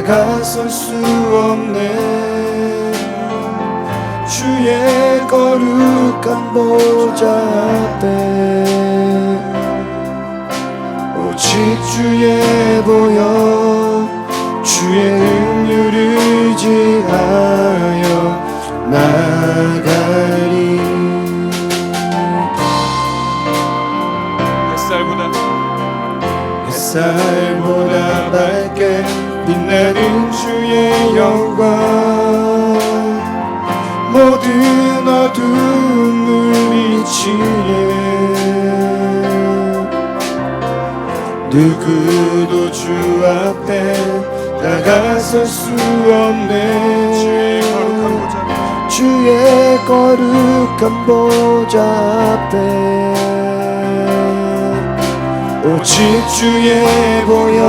다가설 수 없네. 주의 거룩한 보좌 앞에 오직 주의 보혈 주의 능률을 의지하여 나가리. 햇살보다 밝게 빛나는 주의 영광 모든 어둠을 비치네. 누구도 주 앞에 다가설 수 없네. 주의 거룩한 보좌 앞에 오직 주의 보혈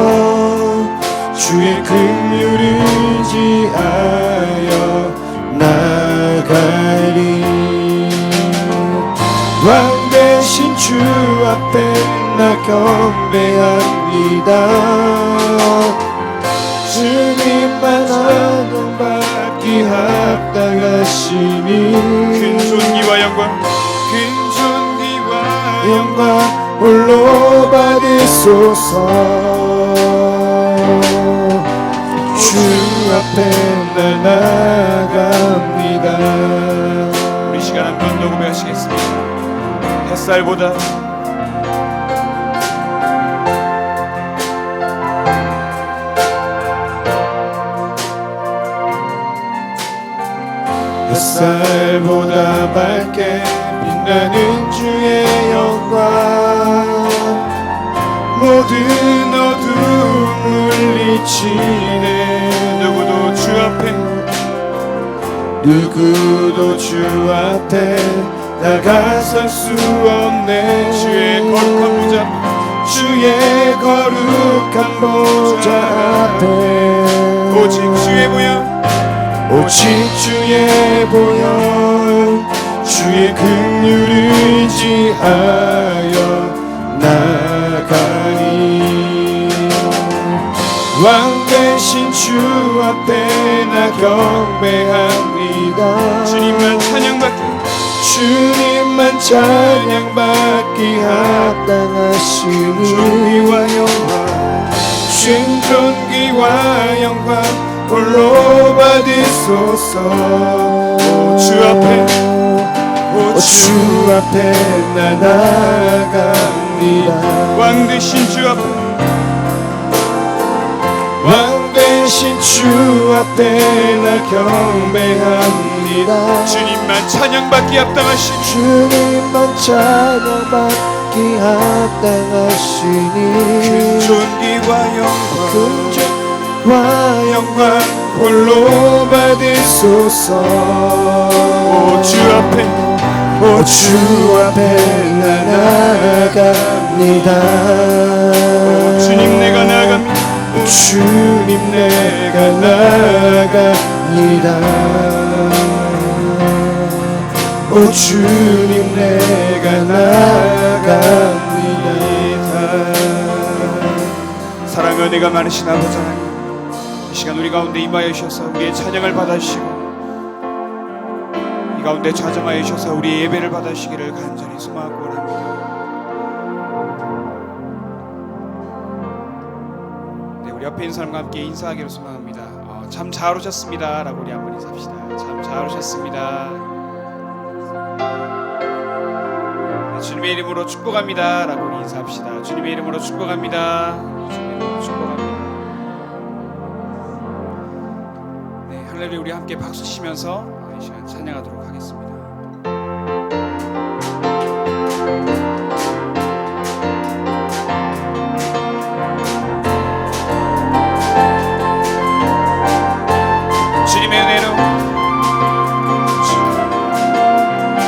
주의 긍휼을 의지하여 나가리. 왕 대신 주 앞에 나 경배합니다. 주님만 찬양받기 합당하시니 큰 존귀와 영광 홀로 받으소서. 주 앞에 나 나갑니다. 우리 시간 한번 더 고백하시겠습니다. 햇살보다 햇살보다 밝게 빛나는 주의 영광 모든 어둠을 물리치네. 누구도 주 앞에 다가설 수 없네. 주의 거룩한 보좌 앞에 오직 주의 보혈 주의 긍휼을 의지하여 나가리. 왕 대신 주 앞에 나 경배합니다. 주님만 찬양받기 합당하시니 존귀와 영광 홀로 받으소서. 주 앞에 나 나갑니다. 왕 대신 주 앞에 나 경배합니다. 주님만 찬양받기 합당하시니 큰 존귀와 영광 홀로 받으소서. 주 앞에 나 나갑니다. 주님 내가 나갑니다. 주님 내가 나갑니다. 사랑과 은혜가 많으신 아버지 하나님, 이 시간 우리 가운데 임하여 주셔서 우리의 찬양을 받아주시고 이 가운데 좌정하여 주셔서 우리의 예배를 받아주시기를 간절히 소망하고 원합니다. 네, 우리 옆에 있는 사람과 함께 인사하기로 소망합니다. 참 잘 오셨습니다 라고 우리 한번 인사합시다. 참 잘 오셨습니다. 네, 주님의 이름으로 축복합니다 라고 우리 인사합시다. 주님의 이름으로 축복합니다. 주님의 이름으로 축복합니다. 네, 할렐루야. 우리 함께 박수 치면서 이 시간 찬양하도록 하겠습니다.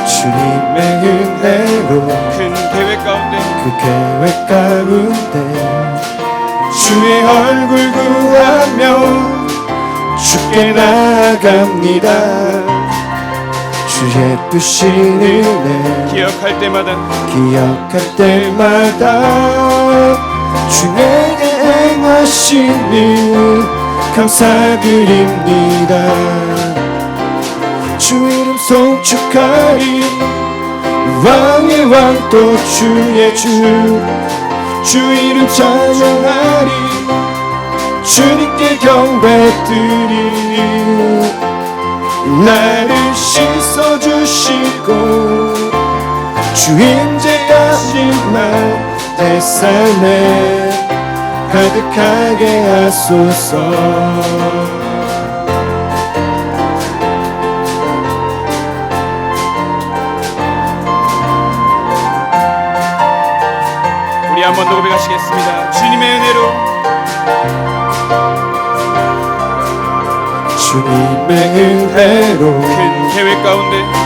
주님의 은혜로 큰 계획 가운데 그 계획 가운데 주의 얼굴 구하며 주께 나갑니다. 주의 뜻인 은혜 기억할 때마다 주 내게 행하신 일 감사드립니다. 주 이름 송축하리 왕의 왕 또 주의 주 이름 찬양하리 주님께 경배드리리 나를 씻어주시고 주 임재하시만 내 삶에 가득하게 하소서. 우리 한 번 더 고백하시겠습니다. 주님의 은혜로 주님의 은혜로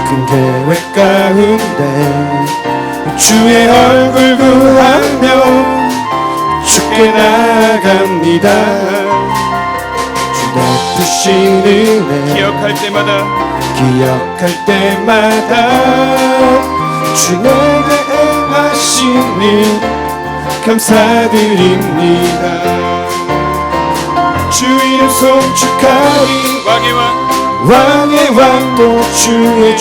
큰 계획 가운데 주의 얼굴 구하며 주께 나아갑니다. 주 베푸신 은혜 기억할 때마다 주 내게 행하신 일 감사드립니다. 주 이름 송축하리 왕의 왕 또 주의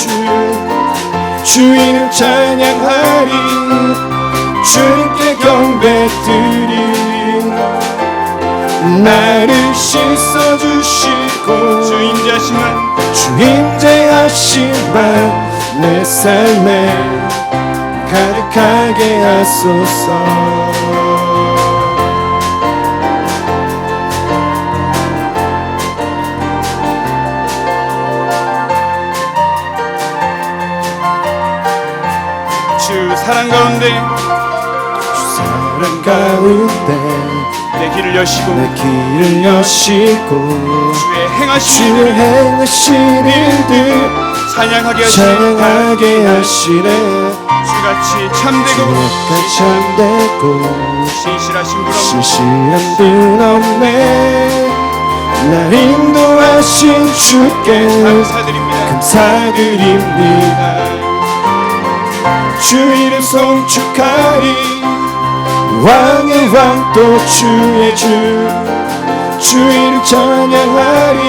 주 이름 찬양하리 주님께 경배드리리 나를 씻어주시고 주 임재하시만 내 삶에 가득하게 하소서. 주 사랑 가운데 내 길을 여시고 주의 행하신 일들 찬양하게 하시네 주같이 참되고 신실하신 분 없네 날 인도하신 주께 감사드립니다. 주 이름 송축하리 왕의 왕 또 주의 주 이름 찬양하리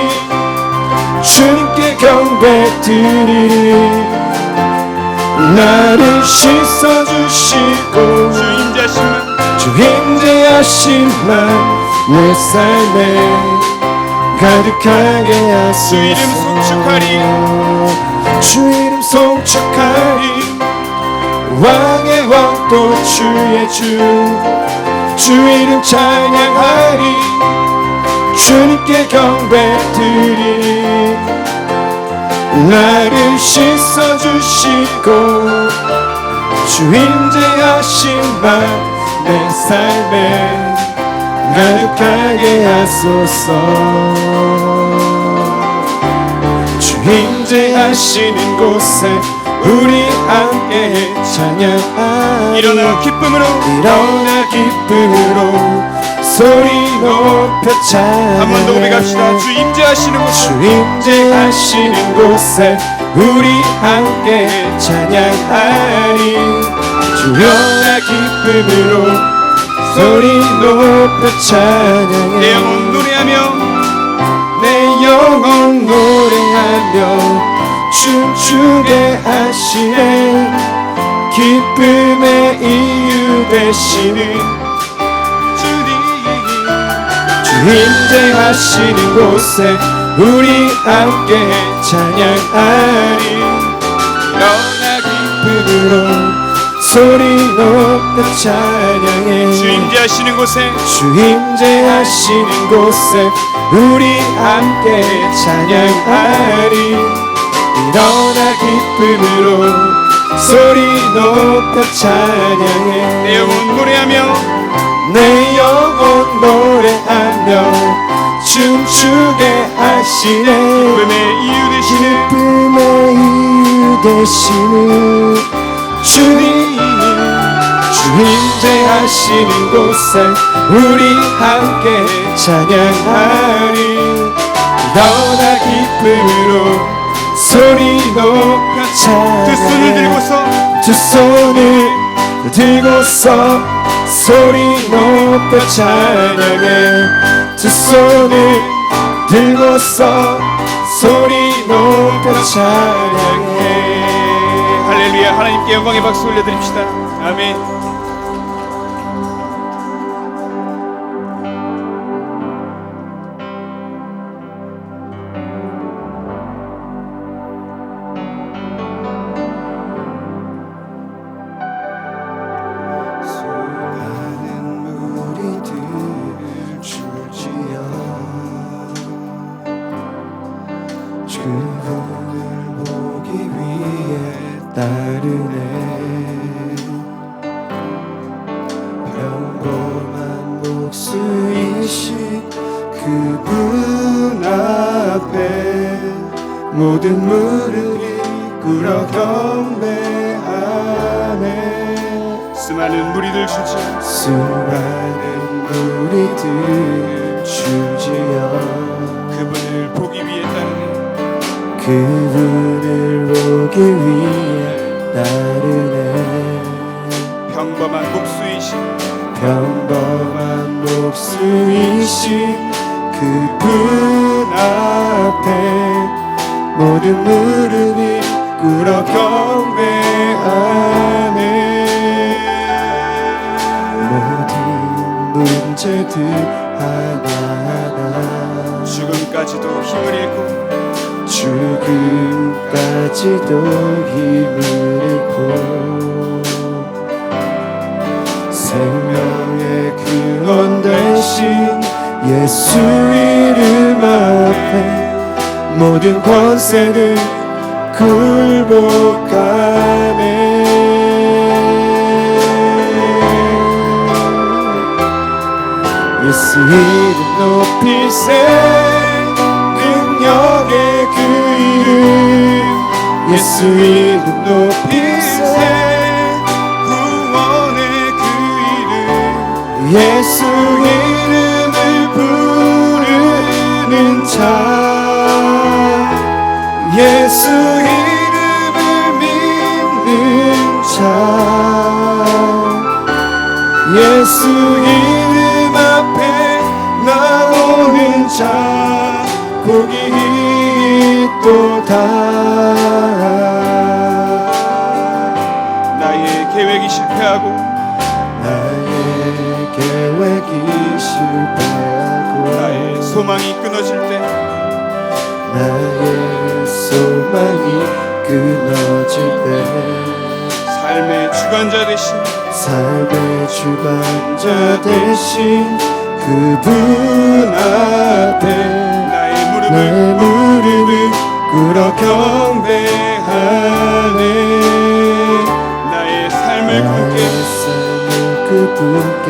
주님께 경배드리리 나를 씻어주시고 주 임재하시만 내 삶에 가득하게 하소서. 주 이름 송축하리 왕의 왕 또 주의 주 이름 찬양하리 주님께 경배드리리 나를 씻어주시고 주 임재하시만 내 삶에 가득하게 하소서. 주 임재하시는 곳에 우리 함께 찬양하리 일어나 기쁨으로 소리 높여 찬양하리 한 번 더 고백합시다. 주 임재하시는 곳에 우리 함께 찬양하리 주여나 기쁨으로 소리 높여 찬양해 내 영혼 노래하며 춤추게 하시네 기쁨의 이유 되시는 주 임재하시는 곳에 우리 함께 찬양하리 일어나 기쁨으로 소리 높여 찬양해 주 임재하시는 곳에 우리 함께 찬양하리 일어나 기쁨으로 소리 높여 찬양해 내 영혼 노래하며 춤추게 하시네 기쁨의 이유 되시는 주님 주 임재하시는 곳에 우리 함께 찬양하리 일어나 기쁨으로 소리 높여 찬양해 두 손을 들고서 소리 높여 찬양해 두 손을 들고서 소리 높여 찬양해. 할렐루야. 하나님께 영광의 박수 올려드립시다. 아멘. 그분을 보기 위해 따르네. 평범한 목수이신 그분 앞에 모든 무릎이 꿇어 경배하네. 수많은 무리들 주지 수많은 무리들 주지여 그분을 보기 위해 따르네. 그분을 보기 위해 따르네. 평범한 목수이신 그분 앞에 모든 무릎이 꿇어 경배하네. 모든 문제들 하나하나 죽음까지도 힘을 잃고 힘을 잃고 생명의 근원 되신 예수 이름 앞에 모든 권세를 굴복하네. 예수 이름 높이세. 능력의 그 이름 예수 이름 높이세. 구원의 그 이름 예수 이름을 부르는 자 예수 이름을 믿는 자 예수 이름 앞에 나오는 자 복이 있도다. 나의 계획이 실패하고 나의 소망이 끊어질 때 삶의 주관자 되신 그분 앞에 나의 내 무릎을 꿇어 경배하네. 나의 삶을 그분께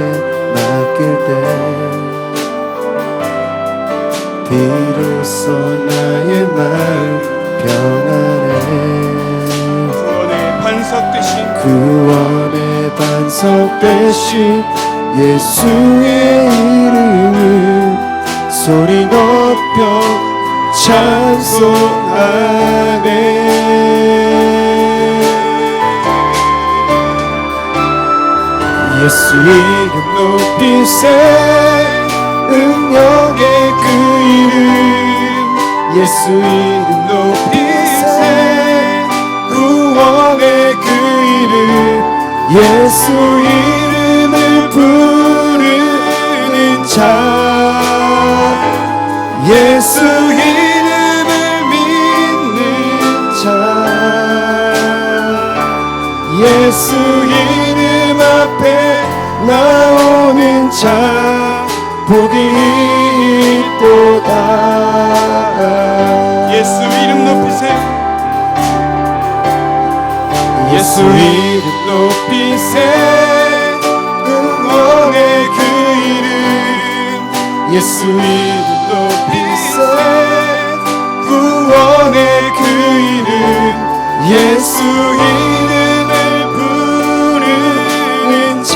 맡길 때 비로소 나의 마음 평안해. 구원의 반석 되신 예수의 이름을 소리 높여 찬송하네. 예수 이름 높이세. 능력의 그 이름 예수 이름 높이세. 구원의 그 이름 예수 이름을 부르는 자 예수 이름을 믿는 자 예수 이름 앞에 나오는 자 복이 있도다. 예수 이름 높이세. 예수 이름 높이세. 응원의 그 이름 예수 이름 높이세. 구원의 그 이름 예수 이름을 부르는 자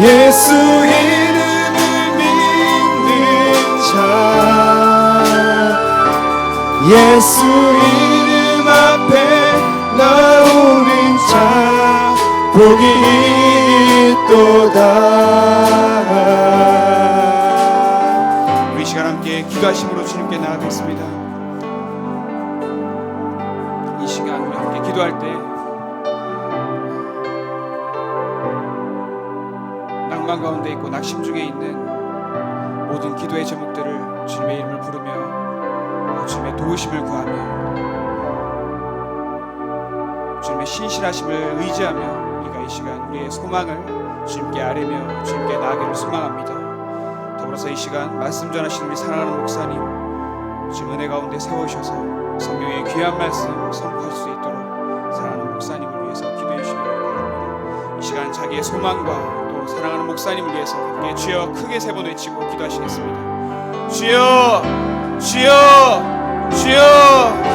예수 이름을 믿는 자 예수 이름 앞에 나오는 자 복이 있도다. 함께 기도하심으로 주님께 나아가겠습니다. 이 시간 우리 함께 기도할 때 낭만 가운데 있고 낙심 중에 있는 모든 기도의 제목들을 주님의 이름을 부르며 주님의 도우심을 구하며 주님의 신실하심을 의지하며 우리가 이 시간 우리의 소망을 주님께 아뢰며 주님께 나아가기를 소망합니다. 더불어서 이 시간 말씀 전하시는 우리 사랑하는 목사님 주님 은혜 가운데 세우셔서 성령의 귀한 말씀 선포할 수 있도록 사랑하는 목사님을 위해서 기도해 주시기 바랍니다. 이 시간 자기의 소망과 또 사랑하는 목사님을 위해서 함께 주여 크게 세 번 외치고 기도하시겠습니다. 주여 주여 주여.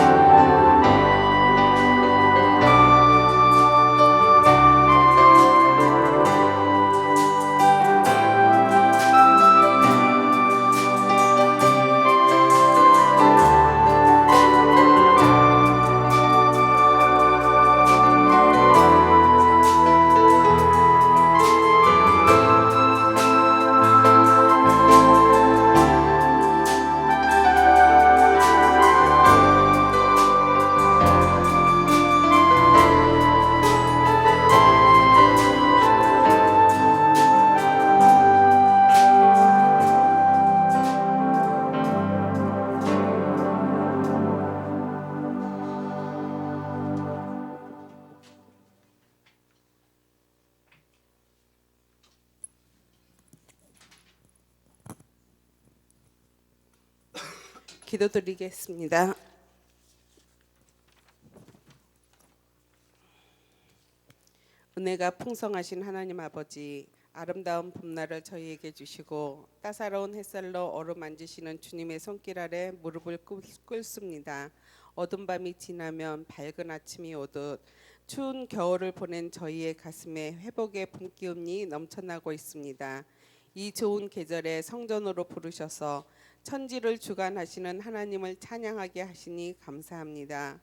기도드리겠습니다. 은혜가 풍성하신 하나님 아버지, 아름다운 봄날을 저희에게 주시고 따사로운 햇살로 어루만지시는 주님의 손길 아래 무릎을 꿇습니다. 어두운 밤이 지나면 밝은 아침이 오듯 추운 겨울을 보낸 저희의 가슴에 회복의 봄기운이 넘쳐나고 있습니다. 이 좋은 계절에 성전으로 부르셔서 천지를 주관하시는 하나님을 찬양하게 하시니 감사합니다.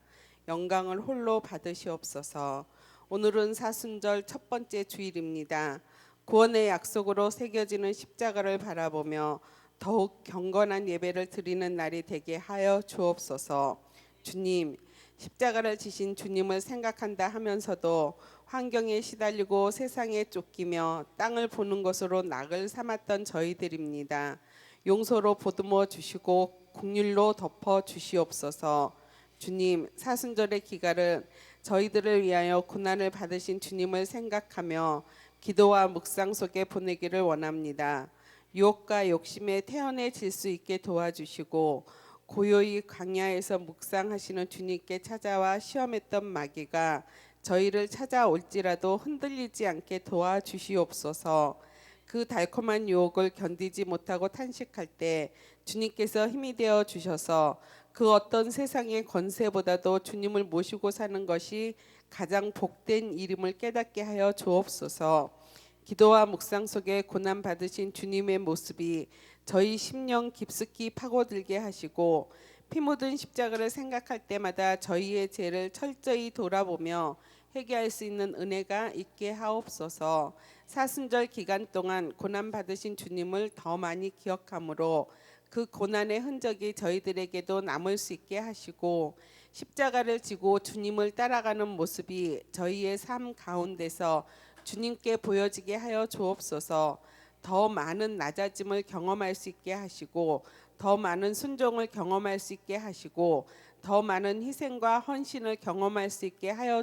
영광을 홀로 받으시옵소서. 오늘은 사순절 첫 번째 주일입니다. 구원의 약속으로 새겨지는 십자가를 바라보며 더욱 경건한 예배를 드리는 날이 되게 하여 주옵소서. 주님, 십자가를 지신 주님을 생각한다 하면서도 환경에 시달리고 세상에 쫓기며 땅을 보는 것으로 낙을 삼았던 저희들입니다. 용서로 보듬어 주시고 긍휼로 덮어 주시옵소서. 주님, 사순절의 기간을 저희들을 위하여 고난을 받으신 주님을 생각하며 기도와 묵상 속에 보내기를 원합니다. 유혹과 욕심에 태연해질 수 있게 도와주시고 고요히 광야에서 묵상하시는 주님께 찾아와 시험했던 마귀가 저희를 찾아올지라도 흔들리지 않게 도와주시옵소서. 그 달콤한 유혹을 견디지 못하고 탄식할 때 주님께서 힘이 되어 주셔서 그 어떤 세상의 권세보다도 주님을 모시고 사는 것이 가장 복된 일임을 깨닫게 하여 주옵소서. 기도와 묵상 속에 고난 받으신 주님의 모습이 저희 심령 깊숙이 파고들게 하시고 피 묻은 십자가를 생각할 때마다 저희의 죄를 철저히 돌아보며 회개할 수 있는 은혜가 있게 하옵소서. 사순절 기간 동안 고난 받으신 주님을 더 많이 기억함으로 그 고난의 흔적이 저희들에게도 남을 수 있게 하시고 십자가를 지고 주님을 따라가는 모습이 저희의 삶 가운데서 주님께 보여지게 하여 주옵소서. 더 많은 낮아짐을 경험할 수 있게 하시고 더 많은 순종을 경험할 수 있게 하시고 더 많은 희생과 헌신을 경험할 수 있게 하여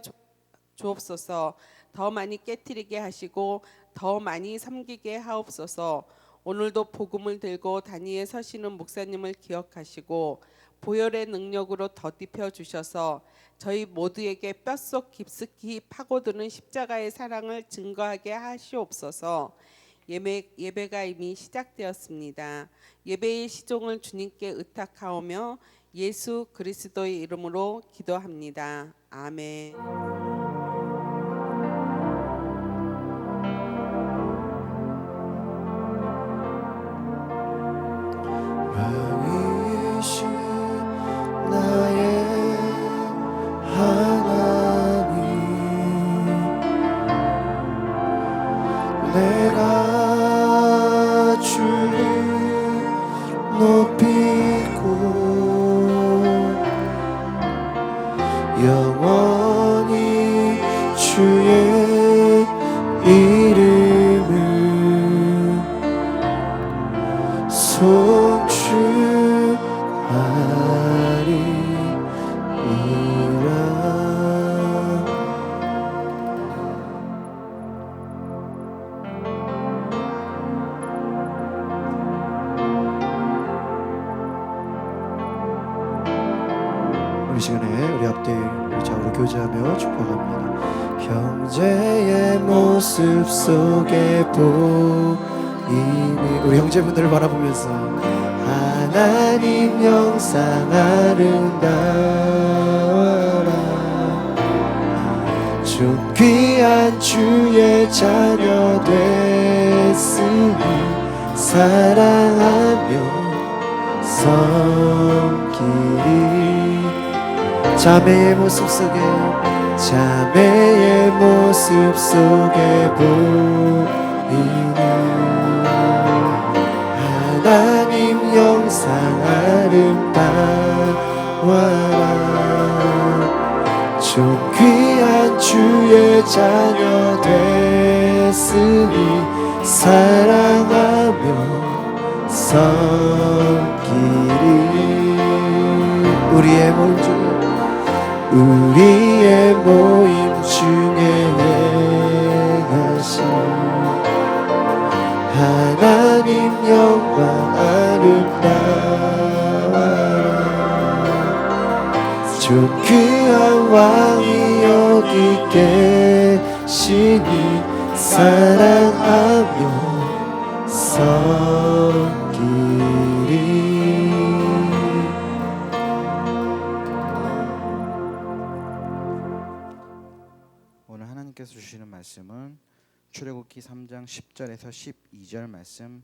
주옵소서. 더 많이 깨트리게 하시고 더 많이 섬기게 하옵소서. 오늘도 복음을 들고 단위에 서시는 목사님을 기억하시고 보혈의 능력으로 덧입혀 주셔서 저희 모두에게 뼛속 깊숙이 파고드는 십자가의 사랑을 증거하게 하시옵소서. 예배가 이미 시작되었습니다. 예배의 시종을 주님께 의탁하오며 예수 그리스도의 이름으로 기도합니다. 아멘. 내가 주를 높이 우리 시간에 우리 앞뒤 우리 좌우로 교제하며 축복합니다. 형제의 모습 속에 보이는 우리 형제분들을 바라보면서 하나님 영상 아름다워라. 좀 귀한 주의 자녀 됐으니 사랑하며 섬기리. 자매의 모습 속에 보이는 하나님 영상 아름다워라. 좀 귀한 주의 자녀 됐으니 사랑하며 섬기리. 우리의 모임 중에 행하신 하나님 영광 아름다워라. 좀 귀한 왕이 여기 계시니 사랑하며 섬기리. 오늘 하나님께서 주시는 말씀은 출애굽기 3장 10절에서 12절 말씀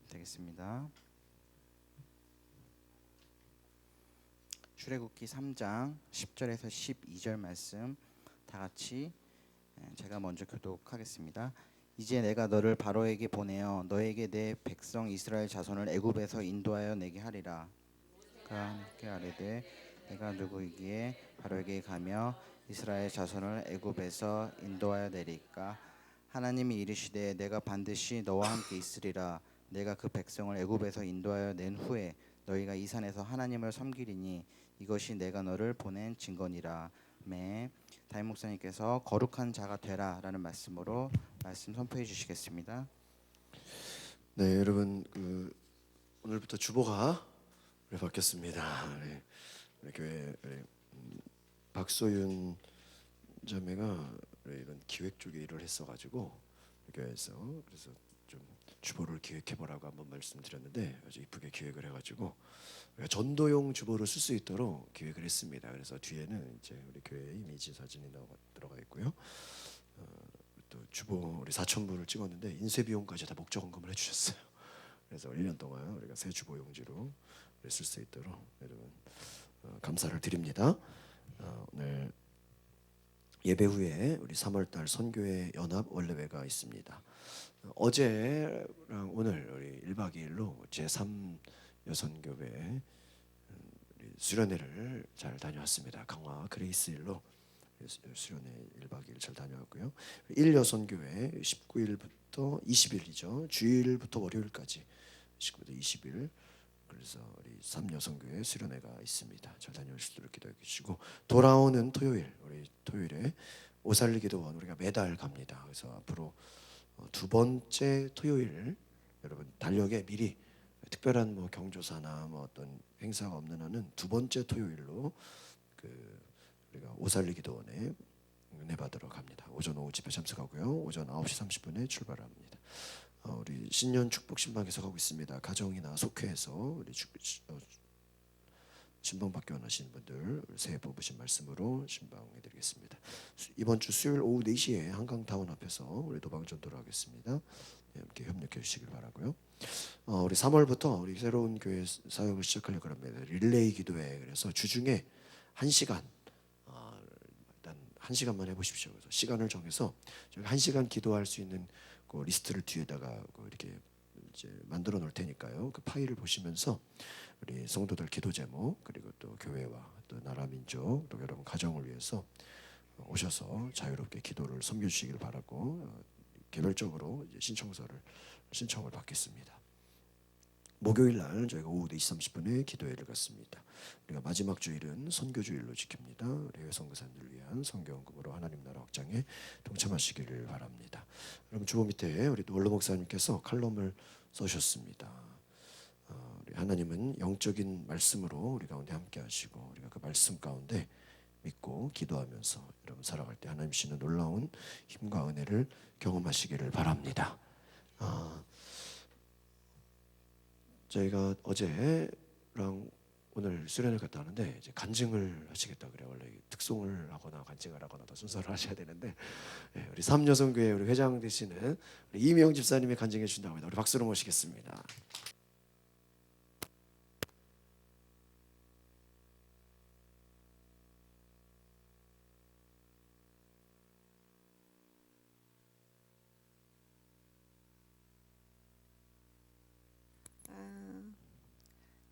되겠습니다. 출애굽기 3장 10절에서 12절 말씀 다 같이 제가 먼저 교독하겠습니다. 이제 내가 너를 바로에게 보내어 너에게 내 백성 이스라엘 자손을 애굽에서 인도하여 내게 하리라. 그가 함께 아뢰되 내가 누구이기에 바로에게 가며 이스라엘 자손을 애굽에서 인도하여 내리까. 하나님이 이르시되 내가 반드시 너와 함께 있으리라. 내가 그 백성을 애굽에서 인도하여 낸 후에 너희가 이 산에서 하나님을 섬기리니 이것이 내가 너를 보낸 증거니라. 담임 목사님께서 거룩한 자가 되라라는 말씀으로 말씀 선포해 주시겠습니다. 네, 여러분 오늘부터 주보가 바뀌었습니다. 우리 교회 박소윤 자매가 이런 기획 쪽에 일을 했어가지고 교회에서 그래서 좀 주보를 기획해보라고 한번 말씀드렸는데 아주 이쁘게 기획을 해가지고 우리가 전도용 주보를 쓸 수 있도록 기획을 했습니다. 그래서 뒤에는 이제 우리 교회 이미지 사진이 들어가 있고요. 또 주보 우리 4,000부를 찍었는데 인쇄 비용까지 다 목적 헌금을 해주셨어요. 그래서 1년 동안 우리가 새 주보 용지로 쓸 수 있도록 여러분 감사를 드립니다. 오늘 예배 후에 우리 3월달 선교회 연합 원래회가 있습니다. 어제랑 오늘 우리 1박 2일로 제3 여선교회 수련회를 잘 다녀왔습니다. 강화 그레이스일로 수련회 1박 2일 잘 다녀왔고요. 1여선교회 19일부터 20일이죠. 주일부터 월요일까지 19일부터 20일 그래서 우리 3여선교회 수련회가 있습니다. 잘 다녀올 수 있도록 기도해 주시고 돌아오는 토요일 우리 토요일에 오살리 기도원 우리가 매달 갑니다. 그래서 앞으로 두 번째 토요일 여러분 달력에 미리 특별한 뭐 경조사나 뭐 어떤 행사가 없는 한은 두 번째 토요일로 우리가 오살리 기도원에 은혜 받으러 갑니다. 오전 오후 집회 참석하고요. 오전 9시 30분에 출발합니다. 우리 신년 축복 신방 계속하고 있습니다. 가정이나 속회에서 우리 신방받기 원하시는 분들 새해 뽑으신 말씀으로 신방해드리겠습니다. 이번 주 수요일 오후 4시에 한강타운 앞에서 우리 도방전도를 하겠습니다. 함께 협력해 주시길 바라고요. 우리 3월부터 우리 새로운 교회 사역을 시작하려고 합니다. 릴레이 기도회 그래서 주중에 1시간 일단 1시간만 해보십시오. 그래서 시간을 정해서 저희 1시간 기도할 수 있는 그 리스트를 뒤에다가 이렇게 이제 만들어 놓을 테니까요. 그 파일을 보시면서 우리 성도들 기도 제목 그리고 또 교회와 또 나라 민족 또 여러분 가정을 위해서 오셔서 자유롭게 기도를 섬겨 주시길 바라고 개별적으로 이제 신청을 받겠습니다. 목요일 날 저희가 오후 4시 30분에 기도회를 갖습니다. 우리가 마지막 주일은 선교주일로 지킵니다. 우리 해외 선교사님들을 위한 선교헌금으로 하나님 나라 확장에 동참하시기를 바랍니다. 여러분 주보 밑에 우리 원로 목사님께서 칼럼을 써주셨습니다. 우리 하나님은 영적인 말씀으로 우리 가운데 함께 하시고 우리가 그 말씀 가운데 믿고 기도하면서 여러분 살아갈 때 하나님 주시는 놀라운 힘과 은혜를 경험하시기를 바랍니다. 저희가 어제랑 오늘 수련을 갔다 하는데 이제 간증을 하시겠다 그래요. 원래 특송을 하거나 간증을 하거나 더 순서를 하셔야 되는데 우리 삼여성교회 우리 회장 되시는 우리 이미영 집사님이 간증해 주신다고 합니다. 우리 박수로 모시겠습니다.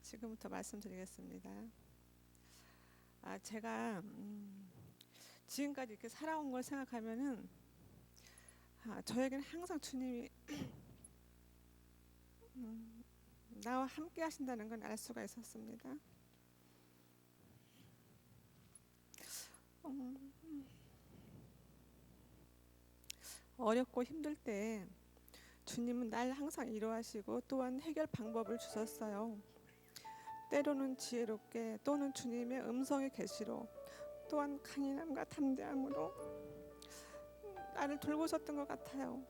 지금부터 말씀드리겠습니다. 제가 지금까지 이렇게 살아온 걸 생각하면은 저에게는 항상 주님이 나와 함께 하신다는 건 알 수가 있었습니다. 어렵고 힘들 때 주님은 날 항상 위로하시고 또한 해결 방법을 주셨어요. 때로는 지혜롭게 또는 주님의 음성의 계시로 또한 강인함과 담대함으로 나를 돌보셨던 것 같아요.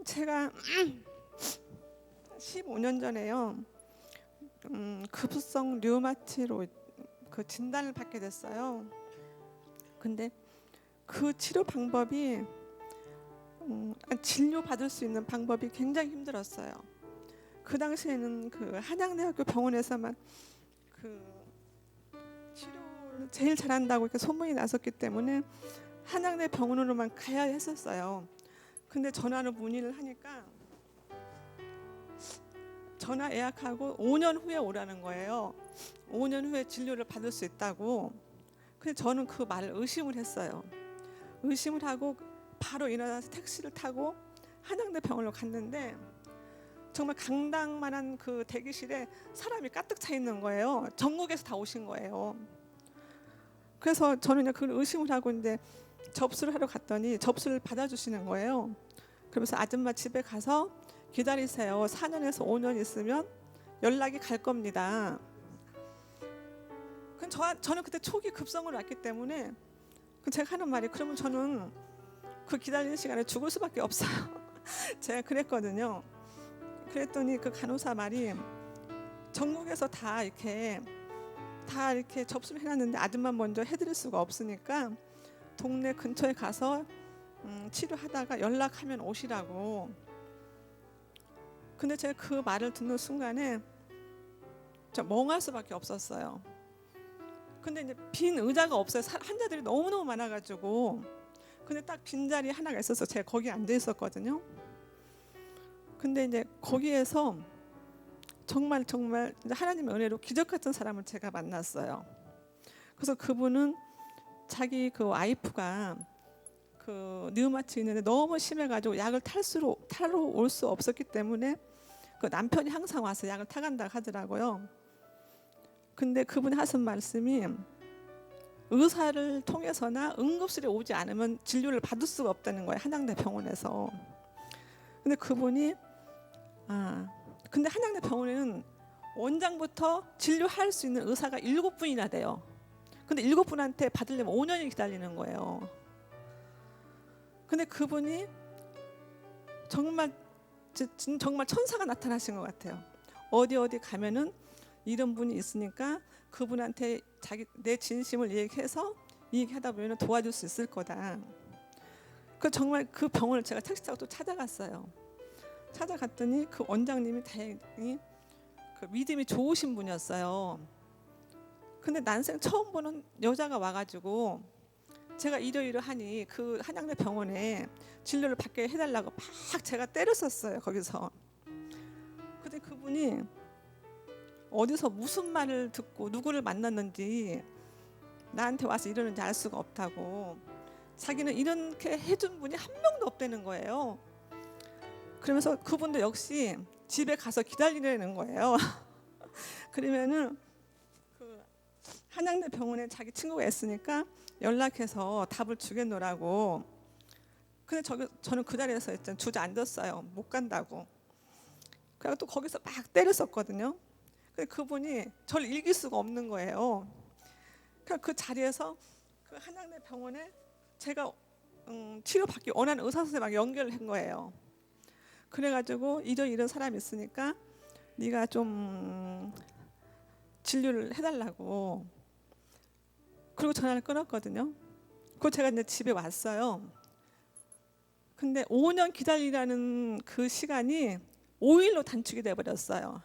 제가 15년 전에요. 급성 류마티로 그 진단을 받게 됐어요. 근데 그 치료 방법이 진료 받을 수 있는 방법이 굉장히 힘들었어요. 그 당시에는 그 한양대학교 병원에서만 그 치료를 제일 잘한다고 이렇게 소문이 났었기 때문에 한양대 병원으로만 가야 했었어요. 근데 전화로 문의를 하니까 전화 예약하고 5년 후에 오라는 거예요. 5년 후에 진료를 받을 수 있다고. 근데 저는 그 말을 의심을 했어요. 의심을 하고 바로 일어나서 택시를 타고 한양대 병원으로 갔는데 정말 강당만한 그 대기실에 사람이 가득 차 있는 거예요. 전국에서 다 오신 거예요. 그래서 저는 그냥 그걸 의심을 하고 이제 접수를 하러 갔더니 접수를 받아주시는 거예요. 그러면서 아줌마 집에 가서 기다리세요. 4년에서 5년 있으면 연락이 갈 겁니다. 저는 그때 초기 급성을 왔기 때문에 제가 하는 말이 그러면 저는 그 기다리는 시간에 죽을 수밖에 없어요. 제가 그랬거든요. 그랬더니 그 간호사 말이 전국에서 다 이렇게 접수를 해놨는데 아줌마 먼저 해드릴 수가 없으니까 동네 근처에 가서 치료하다가 연락하면 오시라고. 근데 제가 그 말을 듣는 순간에 저 멍할 수밖에 없었어요. 근데 이제 빈 의자가 없어요. 환자들이 너무너무 많아가지고. 근데 딱 빈자리 하나가 있어서 제가 거기 앉아 있었거든요. 근데 이제 거기에서 정말 하나님의 은혜로 기적 같은 사람을 제가 만났어요. 그래서 그분은 자기 그 와이프가 그 류마티 있는데 너무 심해가지고 약을 타러 올 수 없었기 때문에 그 남편이 항상 와서 약을 타간다 하더라고요. 근데 그분이 하신 말씀이 의사를 통해서나 응급실에 오지 않으면 진료를 받을 수가 없다는 거예요. 한양대 병원에서. 근데 그분이 근데 한양대 병원에는 원장부터 진료할 수 있는 의사가 7분이나 돼요. 근데 7분한테 받으려면 5년이 기다리는 거예요. 근데 그분이 정말 천사가 나타나신 것 같아요. 어디 가면은 이런 분이 있으니까 그분한테 내 진심을 얘기해서 얘기하다 보면 도와줄 수 있을 거다. 정말 그 병원을 제가 택시 타고 또 찾아갔어요. 찾아갔더니 그 원장님이 다행히 그 믿음이 좋으신 분이었어요. 근데 난생 처음 보는 여자가 와가지고 제가 이러이러하니 그 한양대 병원에 진료를 받게 해달라고 막 제가 때렸었어요. 거기서. 근데 그분이 어디서 무슨 말을 듣고 누구를 만났는지 나한테 와서 이러는지 알 수가 없다고. 자기는 이렇게 해준 분이 한 명도 없다는 거예요. 그러면서 그분도 역시 집에 가서 기다리라는 거예요. 그러면은 그 한양대 병원에 자기 친구가 있으니까 연락해서 답을 주겠노라고. 근데 저는 그 자리에서 일단 주저앉았어요. 못 간다고. 그리고 또 거기서 막 때렸었거든요. 근데 그분이 저를 이길 수가 없는 거예요. 그 자리에서 그 한양대 병원에 제가 치료받기 원하는 의사 선생님하고 연결을 한 거예요. 그래가지고 이런 사람이 있으니까 네가 좀 진료를 해달라고. 그리고 전화를 끊었거든요. 그리고 제가 이제 집에 왔어요. 근데 5년 기다리라는 그 시간이 5일로 단축이 돼버렸어요.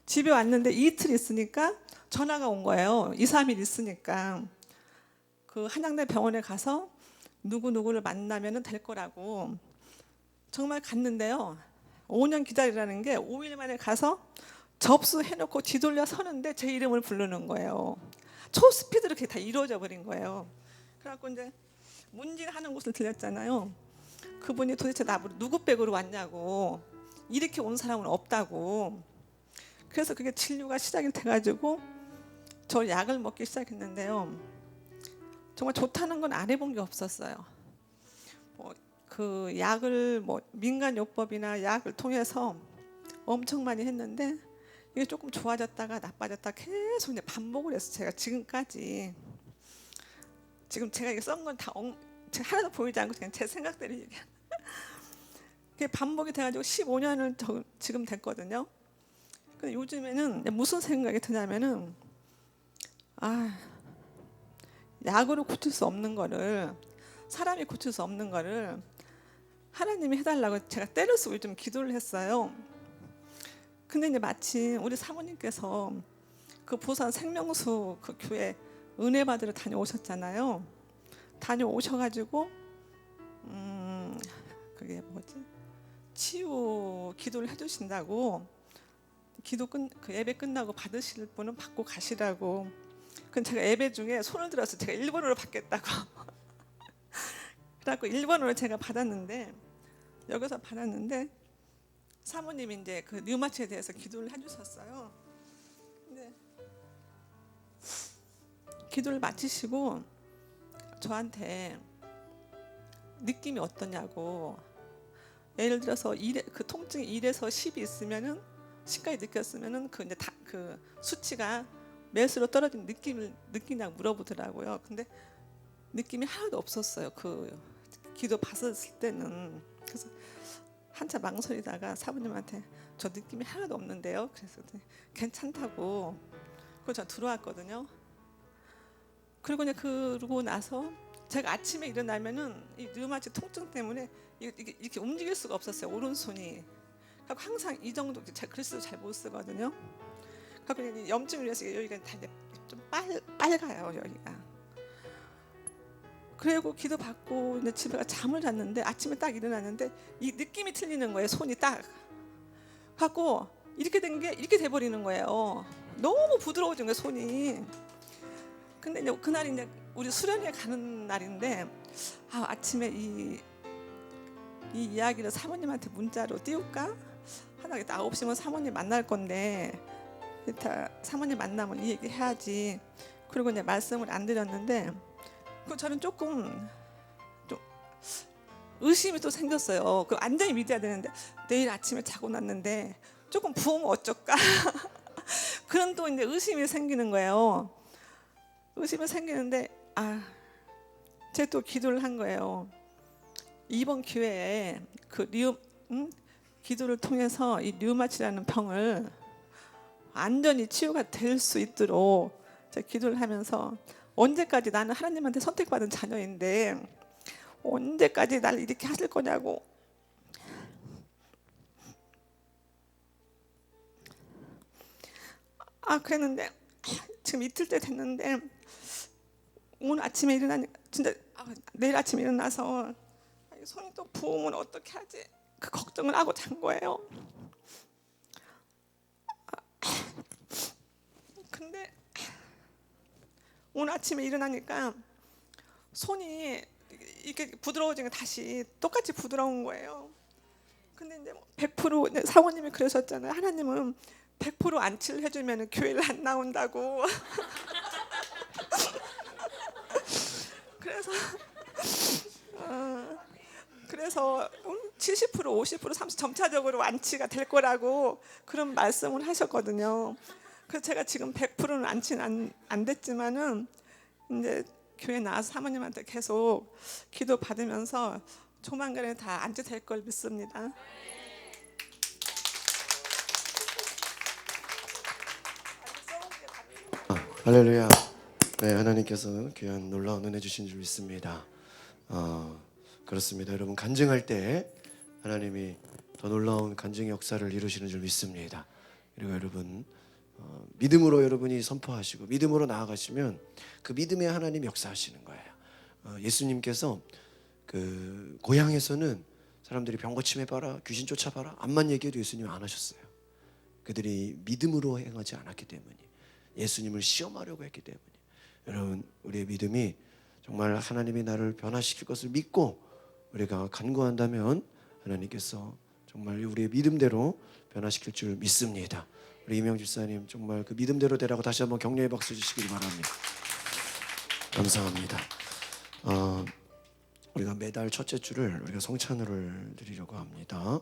집에 왔는데 이틀 있으니까 전화가 온 거예요. 2, 3일 있으니까 그 한양대 병원에 가서 누구누구를 만나면 될 거라고. 정말 갔는데요. 5년 기다리라는 게 5일 만에 가서 접수해놓고 뒤돌려 서는데 제 이름을 부르는 거예요. 초스피드로 그게 다 이루어져 버린 거예요. 그래갖고 이제 문진하는 곳을 들렸잖아요. 그분이 도대체 나보고 누구 백으로 왔냐고. 이렇게 온 사람은 없다고. 그래서 그게 진료가 시작이 돼가지고 저 약을 먹기 시작했는데요. 정말 좋다는 건 안 해본 게 없었어요. 그 약을 민간요법이나 약을 통해서 엄청 많이 했는데 이게 조금 좋아졌다가 나빠졌다 계속 이제 반복을 해서 제가 지금까지 지금 제가 이게 썬 건 다 제가 하나도 보이지 않고 그냥 제 생각대로 얘기하는 그게 반복이 돼가지고 15년을 지금 됐거든요. 근데 요즘에는 무슨 생각이 드냐면은 약으로 고칠 수 없는 거를 사람이 고칠 수 없는 거를 하나님이 해달라고 제가 때를 쓰고 좀 기도를 했어요. 근데 이제 마침 우리 사모님께서 그 부산 생명수 그 교회 은혜 받으러 다녀오셨잖아요. 다녀오셔가지고 그게 뭐지? 치유 기도를 해주신다고. 그 예배 끝나고 받으실 분은 받고 가시라고. 그럼 제가 예배 중에 손을 들어서 제가 1번으로 받겠다고. 그래갖고 1번으로 제가 받았는데 여기서 받았는데 사모님이 이제 그 류마치에 대해서 기도를 해주셨어요. 근데 기도를 마치시고 저한테 느낌이 어떠냐고. 예를 들어서 그 통증이 1에서 10이 있으면은 10까지 느꼈으면은 그 이제 그 수치가 몇으로 떨어진 느낌을 느끼냐고 물어보더라고요. 근데 느낌이 하나도 없었어요. 그 기도 받았을 때는. 그래서 한참 망설이다가 사부님한테 저 느낌이 하나도 없는데요. 그래서 괜찮다고. 그리고 저 들어왔거든요. 그리고 이제 그러고 나서 제가 아침에 일어나면은 이 류마티 통증 때문에 이렇게 움직일 수가 없었어요. 오른손이. 그러니까 항상 이 정도 제가 글씨도 잘 못 쓰거든요. 그러니까 염증을 위해서 여기가 다 좀 빨가요 여기가. 그리고 기도 받고 이제 집에 가 잠을 잤는데 아침에 딱 일어났는데 이 느낌이 틀리는 거예요. 손이 딱 갖고 이렇게 된 게 이렇게 돼버리는 거예요. 너무 부드러워진 거예요 손이. 근데 이제 그날이 이제 우리 수련회 가는 날인데 아침에 이 이야기를 사모님한테 문자로 띄울까 하다가 9시면 사모님 만날 건데 이따 사모님 만나면 이 얘기 해야지. 그리고 이제 말씀을 안 드렸는데 저는 조금 좀 의심이 또 생겼어요. 그 완전히 믿어야 되는데 내일 아침에 자고 났는데 조금 부으면 어쩔까? 그런 또 이제 의심이 생기는 거예요. 의심이 생기는데 제가 또 기도를 한 거예요. 이번 기회에 그 기도를 통해서 이 류마치라는 병을 완전히 치유가 될 수 있도록 제가 기도를 하면서 언제까지 나는 하나님한테 선택받은 자녀인데 언제까지 날 이렇게 하실 거냐고. 그랬는데 지금 이틀째 됐는데 오늘 아침에 일어나니까 진짜 내일 아침에 일어나서 손이 또 부으면 어떻게 하지? 그 걱정을 하고 잔 거예요. 근데 오늘 아침에 일어나니까 손이 이렇게 부드러워지는 게 다시 똑같이 부드러운 거예요. 근데 이제 100% 사모님이 그러셨잖아요. 하나님은 100% 안치를 해주면 교회를 안 나온다고. 그래서 70% 50% 30% 점차적으로 안치가 될 거라고 그런 말씀을 하셨거든요. 그래서 제가 지금 100%는 안치는 안 됐지만은 이제 교회 나와서 사모님한테 계속 기도 받으면서 조만간에 다 안치 될 걸 믿습니다. 할렐루야. 네, 하나님께서 귀한 놀라운 은혜 주신 줄 믿습니다. 그렇습니다. 여러분 간증할 때 하나님이 더 놀라운 간증의 역사를 이루시는 줄 믿습니다. 그리고 여러분 믿음으로 여러분이 선포하시고 믿음으로 나아가시면 그 믿음의 하나님 역사하시는 거예요. 예수님께서 그 고향에서는 사람들이 병 고침해 봐라, 귀신 쫓아봐라, 암만 얘기해도 예수님 안 하셨어요. 그들이 믿음으로 행하지 않았기 때문에, 예수님을 시험하려고 했기 때문에. 여러분 우리의 믿음이 정말 하나님이 나를 변화시킬 것을 믿고 우리가 간구한다면 하나님께서 정말 우리의 믿음대로 변화시킬 줄 믿습니다. 우리 이명 집사님 정말 그 믿음대로 되라고 다시 한번 격려의 박수 주시기를 바랍니다. 감사합니다. 우리가 매달 첫째 주를 우리가 성찬을 드리려고 합니다.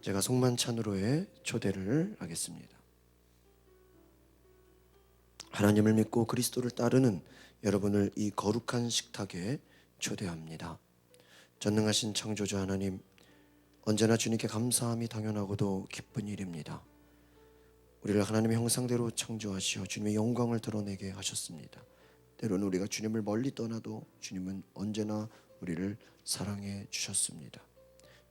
제가 송만찬으로의 초대를 하겠습니다. 하나님을 믿고 그리스도를 따르는 여러분을 이 거룩한 식탁에 초대합니다. 전능하신 창조주 하나님, 언제나 주님께 감사함이 당연하고도 기쁜 일입니다. 우리를 하나님의 형상대로 창조하시어 주님의 영광을 드러내게 하셨습니다. 때로는 우리가 주님을 멀리 떠나도 주님은 언제나 우리를 사랑해 주셨습니다.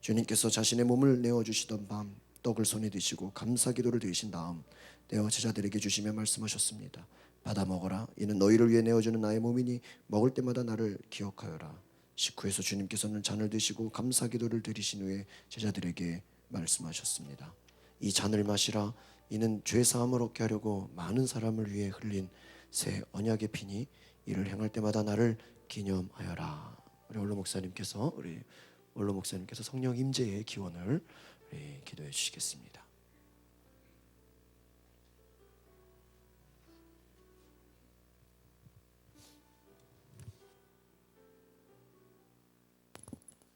주님께서 자신의 몸을 내어주시던 밤 떡을 손에 드시고 감사기도를 드리신 다음 떼어 제자들에게 주시며 말씀하셨습니다. 받아 먹어라. 이는 너희를 위해 내어주는 나의 몸이니 먹을 때마다 나를 기억하여라. 식후에서 주님께서는 잔을 드시고 감사기도를 드리신 후에 제자들에게 말씀하셨습니다. 이 잔을 마시라. 이는 죄사함을 얻게 하려고 많은 사람을 위해 흘린 새 언약의 피니 이를 행할 때마다 나를 기념하여라. 우리 원로 목사님께서 성령 임재의 기원을 기도해 주시겠습니다.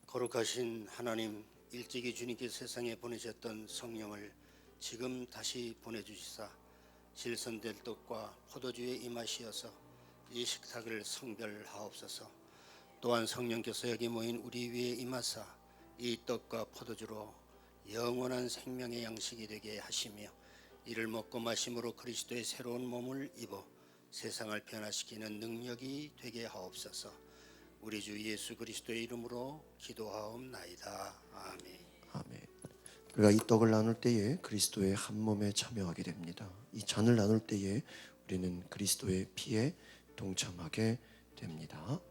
거룩하신 하나님, 일찍이 주님께서 세상에 보내셨던 성령을 지금 다시 보내주시사 질선될 떡과 포도주에 임하시어서 이 식탁을 성별하옵소서. 또한 성령께서 여기 모인 우리 위에 임하사 이 떡과 포도주로 영원한 생명의 양식이 되게 하시며 이를 먹고 마심으로 그리스도의 새로운 몸을 입어 세상을 변화시키는 능력이 되게 하옵소서. 우리 주 예수 그리스도의 이름으로 기도하옵나이다. 아멘. 아멘. 우리가 이 떡을 나눌 때에 그리스도의 한 몸에 참여하게 됩니다. 이 잔을 나눌 때에 우리는 그리스도의 피에 동참하게 됩니다.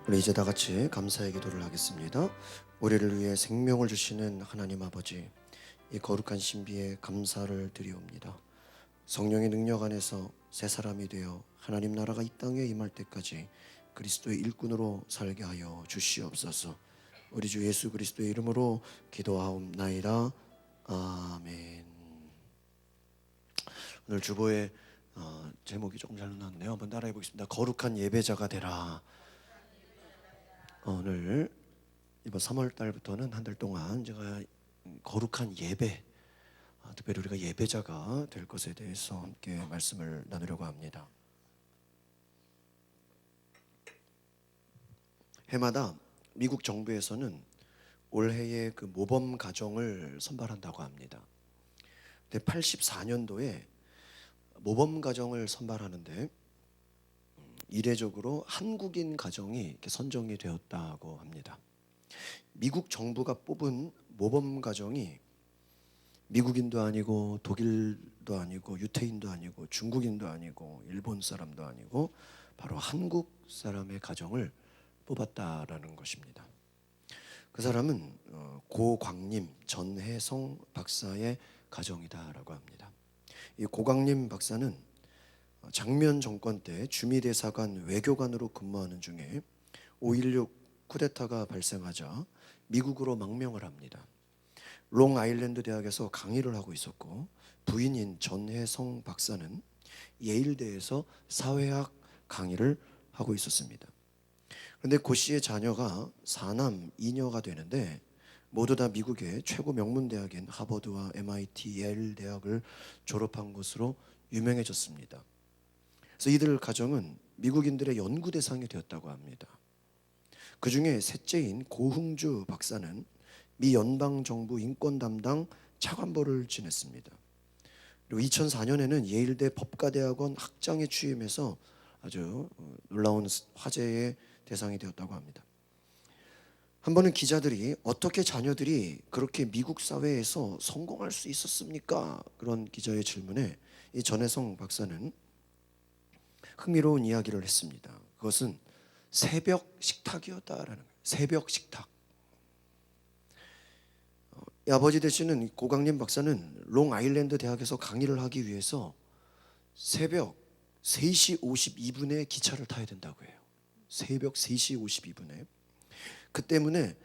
우리 이제 다 같이 감사의 기도를 하겠습니다. 우리를 위해 생명을 주시는 하나님 아버지, 이 거룩한 신비에 감사를 드리옵니다. 성령의 능력 안에서 새 사람이 되어 하나님 나라가 이 땅에 임할 때까지 그리스도의 일꾼으로 살게 하여 주시옵소서. 우리 주 예수 그리스도의 이름으로 기도하옵나이다. 아멘. 오늘 주보의 제목이 조금 잘 나왔네요. 한번 따라해 보겠습니다. 거룩한 예배자가 되라. 오늘 이번 3월 달부터는 한 달 동안 제가 거룩한 예배, 특별히 우리가 예배자가 될 것에 대해서 함께 말씀을 나누려고 합니다. 해마다 미국 정부에서는 올해의 그 모범 가정을 선발한다고 합니다. 근데 84년도에 모범 가정을 선발하는데 이례적으로 한국인 가정이 이렇게 선정이 되었다고 합니다. 미국 정부가 뽑은 모범 가정이 미국인도 아니고 독일도 아니고 유태인도 아니고 중국인도 아니고 일본 사람도 아니고 바로 한국 사람의 가정을 뽑았다라는 것입니다. 그 사람은 고광림 전혜성 박사의 가정이다라고 합니다. 이 고광림 박사는 장면 정권 때 주미대사관 외교관으로 근무하는 중에 5.16 쿠데타가 발생하자 미국으로 망명을 합니다. 롱아일랜드 대학에서 강의를 하고 있었고 부인인 전혜성 박사는 예일대에서 사회학 강의를 하고 있었습니다. 그런데 고 씨의 자녀가 4남 2녀가 되는데 모두 다 미국의 최고 명문 대학인 하버드와 MIT, 예일 대학을 졸업한 것으로 유명해졌습니다. 그래서 이들 가정은 미국인들의 연구 대상이 되었다고 합니다. 그 중에 셋째인 고흥주 박사는 미 연방정부 인권 담당 차관보를 지냈습니다. 그리고 2004년에는 예일대 법과대학원 학장에 취임해서 아주 놀라운 화제의 대상이 되었다고 합니다. 한 번은 기자들이 어떻게 자녀들이 그렇게 미국 사회에서 성공할 수 있었습니까? 그런 기자의 질문에 이 전혜성 박사는 흥미로운 이야기를 했습니다. 그것은 새벽 식탁이었다라는 거예요. 새벽 식탁. 이 아버지 되시는 고광림 박사는 롱아일랜드 대학에서 강의를 하기 위해서 새벽 3시 52분에 기차를 타야 된다고 해요. 새벽 3시 52분에. 그 때문에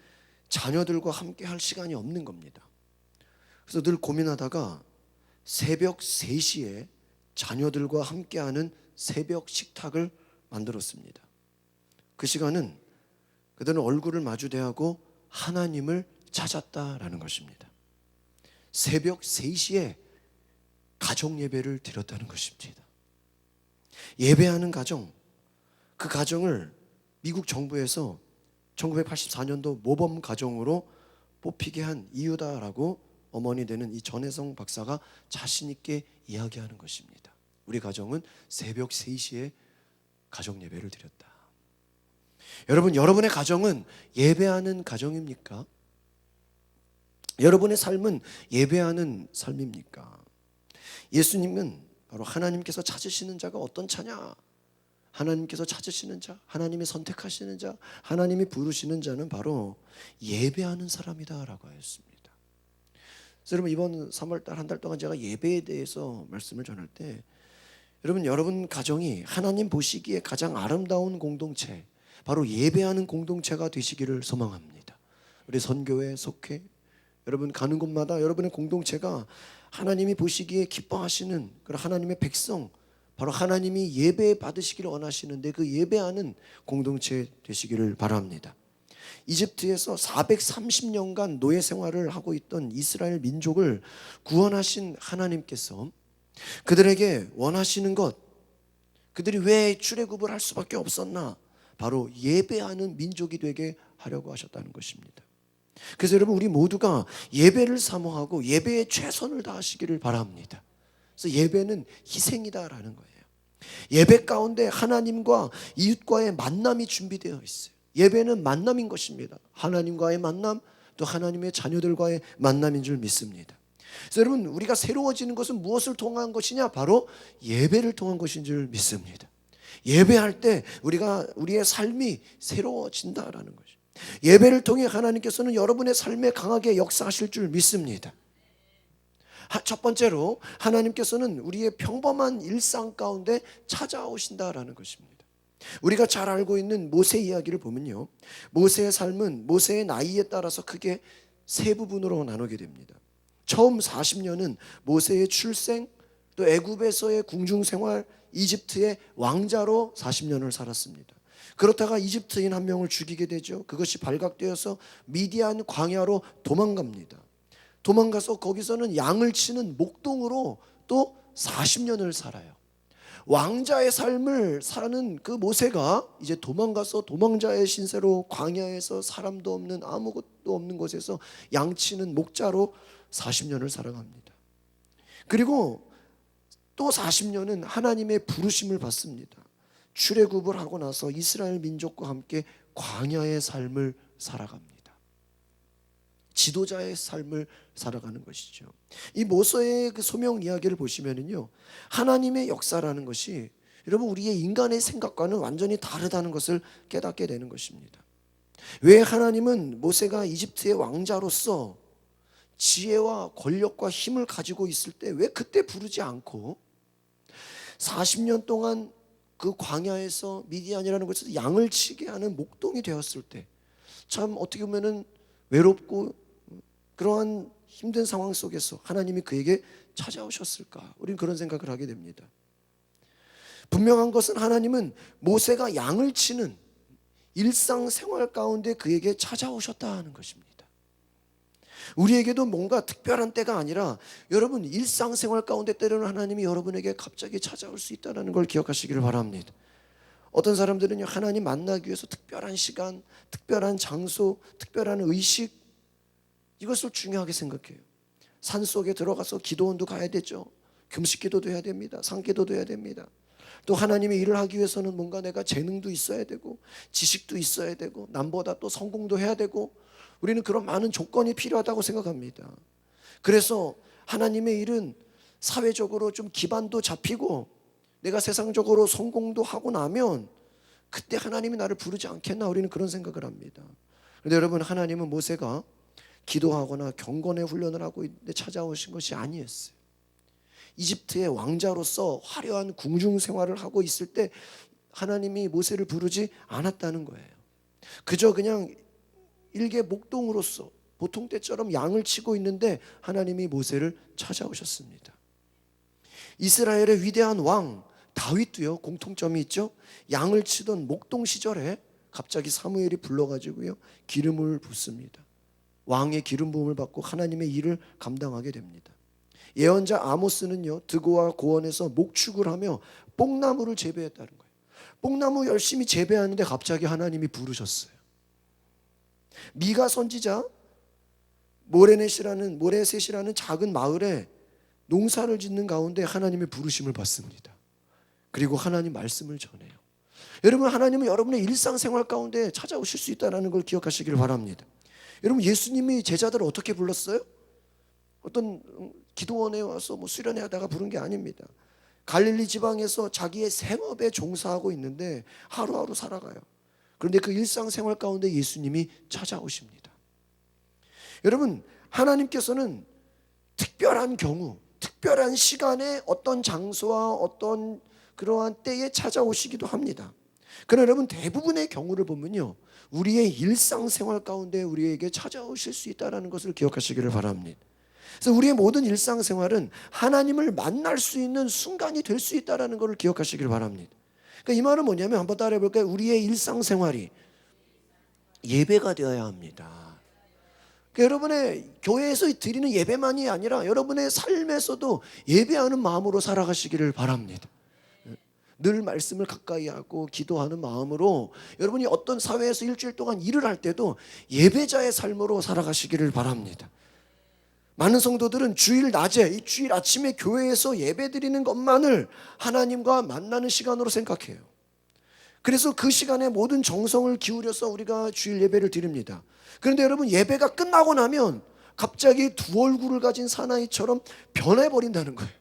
자녀들과 함께 할 시간이 없는 겁니다. 그래서 늘 고민하다가 새벽 3시에 자녀들과 함께하는 새벽 식탁을 만들었습니다. 그 시간은 그들은 얼굴을 마주대하고 하나님을 찾았다라는 것입니다. 새벽 3시에 가정 예배를 드렸다는 것입니다. 예배하는 가정, 그 가정을 미국 정부에서 1984년도 모범 가정으로 뽑히게 한 이유다라고 어머니 되는 이 전혜성 박사가 자신 있게 이야기하는 것입니다. 우리 가정은 새벽 3시에 가정 예배를 드렸다. 여러분, 여러분의 가정은 예배하는 가정입니까? 여러분의 삶은 예배하는 삶입니까? 예수님은 바로 하나님께서 찾으시는 자가 어떤 자냐? 하나님께서 찾으시는 자, 하나님이 선택하시는 자, 하나님이 부르시는 자는 바로 예배하는 사람이다라고 하였습니다. 그래서 여러분, 이번 3월달 한 달 동안 제가 예배에 대해서 말씀을 전할 때 여러분 가정이 하나님 보시기에 가장 아름다운 공동체, 바로 예배하는 공동체가 되시기를 소망합니다. 우리 선교회 속회, 여러분 가는 곳마다 여러분의 공동체가 하나님이 보시기에 기뻐하시는 그런 하나님의 백성, 바로 하나님이 예배 받으시기를 원하시는데 그 예배하는 공동체 되시기를 바랍니다. 이집트에서 430년간 노예 생활을 하고 있던 이스라엘 민족을 구원하신 하나님께서 그들에게 원하시는 것, 그들이 왜 출애굽을 할 수밖에 없었나? 바로 예배하는 민족이 되게 하려고 하셨다는 것입니다. 그래서 여러분, 우리 모두가 예배를 사모하고 예배에 최선을 다하시기를 바랍니다. 그래서 예배는 희생이다라는 거예요. 예배 가운데 하나님과 이웃과의 만남이 준비되어 있어요. 예배는 만남인 것입니다. 하나님과의 만남, 또 하나님의 자녀들과의 만남인 줄 믿습니다. 그래서 여러분, 우리가 새로워지는 것은 무엇을 통한 것이냐? 바로 예배를 통한 것인 줄 믿습니다. 예배할 때 우리의 삶이 새로워진다라는 거죠. 예배를 통해 하나님께서는 여러분의 삶에 강하게 역사하실 줄 믿습니다. 첫 번째로 하나님께서는 우리의 평범한 일상 가운데 찾아오신다라는 것입니다. 우리가 잘 알고 있는 모세 이야기를 보면요, 모세의 삶은 모세의 나이에 따라서 크게 세 부분으로 나누게 됩니다. 처음 40년은 모세의 출생, 또 애굽에서의 궁중생활, 이집트의 왕자로 40년을 살았습니다. 그렇다가 이집트인 한 명을 죽이게 되죠. 그것이 발각되어서 미디안 광야로 도망갑니다. 도망가서 거기서는 양을 치는 목동으로 또 40년을 살아요. 왕자의 삶을 사는 그 모세가 이제 도망가서 도망자의 신세로 광야에서 사람도 없는 아무것도 없는 곳에서 양치는 목자로 40년을 살아갑니다. 그리고 또 40년은 하나님의 부르심을 받습니다. 출애굽을 하고 나서 이스라엘 민족과 함께 광야의 삶을 살아갑니다. 지도자의 삶을 살아가는 것이죠. 이 모세의 그 소명 이야기를 보시면은요, 하나님의 역사라는 것이 여러분 우리의 인간의 생각과는 완전히 다르다는 것을 깨닫게 되는 것입니다. 왜 하나님은 모세가 이집트의 왕자로서 지혜와 권력과 힘을 가지고 있을 때 왜 그때 부르지 않고 40년 동안 그 광야에서 미디안이라는 곳에서 양을 치게 하는 목동이 되었을 때 참 어떻게 보면은 외롭고 그러한 힘든 상황 속에서 하나님이 그에게 찾아오셨을까? 우리는 그런 생각을 하게 됩니다. 분명한 것은 하나님은 모세가 양을 치는 일상생활 가운데 그에게 찾아오셨다는 것입니다. 우리에게도 뭔가 특별한 때가 아니라 여러분 일상생활 가운데 때로는 하나님이 여러분에게 갑자기 찾아올 수 있다는 걸 기억하시기를 바랍니다. 어떤 사람들은요, 하나님 만나기 위해서 특별한 시간, 특별한 장소, 특별한 의식, 이것을 중요하게 생각해요. 산속에 들어가서 기도원도 가야 되죠. 금식기도도 해야 됩니다. 상기도도 해야 됩니다. 또 하나님의 일을 하기 위해서는 뭔가 내가 재능도 있어야 되고 지식도 있어야 되고 남보다 또 성공도 해야 되고 우리는 그런 많은 조건이 필요하다고 생각합니다. 그래서 하나님의 일은 사회적으로 좀 기반도 잡히고 내가 세상적으로 성공도 하고 나면 그때 하나님이 나를 부르지 않겠나, 우리는 그런 생각을 합니다. 그런데 여러분, 하나님은 모세가 기도하거나 경건의 훈련을 하고 있는데 찾아오신 것이 아니었어요. 이집트의 왕자로서 화려한 궁중 생활을 하고 있을 때 하나님이 모세를 부르지 않았다는 거예요. 그저 그냥 일개 목동으로서 보통 때처럼 양을 치고 있는데 하나님이 모세를 찾아오셨습니다. 이스라엘의 위대한 왕 다윗도요, 공통점이 있죠. 양을 치던 목동 시절에 갑자기 사무엘이 불러가지고요, 기름을 붓습니다. 왕의 기름 부음을 받고 하나님의 일을 감당하게 됩니다. 예언자 아모스는요, 드고와 고원에서 목축을 하며 뽕나무를 재배했다는 거예요. 뽕나무 열심히 재배하는데 갑자기 하나님이 부르셨어요. 미가 선지자 모레셋이라는 작은 마을에 농사를 짓는 가운데 하나님의 부르심을 받습니다. 그리고 하나님 말씀을 전해요. 여러분, 하나님은 여러분의 일상생활 가운데 찾아오실 수 있다는 걸 기억하시길 바랍니다. 여러분, 예수님이 제자들을 어떻게 불렀어요? 어떤 기도원에 와서 수련회 하다가 부른 게 아닙니다. 갈릴리 지방에서 자기의 생업에 종사하고 있는데 하루하루 살아가요. 그런데 그 일상생활 가운데 예수님이 찾아오십니다. 여러분, 하나님께서는 특별한 경우, 특별한 시간에 어떤 장소와 어떤 그러한 때에 찾아오시기도 합니다. 그러나 여러분, 대부분의 경우를 보면요, 우리의 일상생활 가운데 우리에게 찾아오실 수 있다는 것을 기억하시기를 바랍니다. 그래서 우리의 모든 일상생활은 하나님을 만날 수 있는 순간이 될 수 있다는 것을 기억하시길 바랍니다. 그러니까 이 말은 뭐냐면, 한번 따라해 볼까요? 우리의 일상생활이 예배가 되어야 합니다. 그러니까 여러분의 교회에서 드리는 예배만이 아니라 여러분의 삶에서도 예배하는 마음으로 살아가시기를 바랍니다. 늘 말씀을 가까이 하고 기도하는 마음으로 여러분이 어떤 사회에서 일주일 동안 일을 할 때도 예배자의 삶으로 살아가시기를 바랍니다. 많은 성도들은 주일 낮에, 이 주일 아침에 교회에서 예배 드리는 것만을 하나님과 만나는 시간으로 생각해요. 그래서 그 시간에 모든 정성을 기울여서 우리가 주일 예배를 드립니다. 그런데 여러분, 예배가 끝나고 나면 갑자기 두 얼굴을 가진 사나이처럼 변해버린다는 거예요.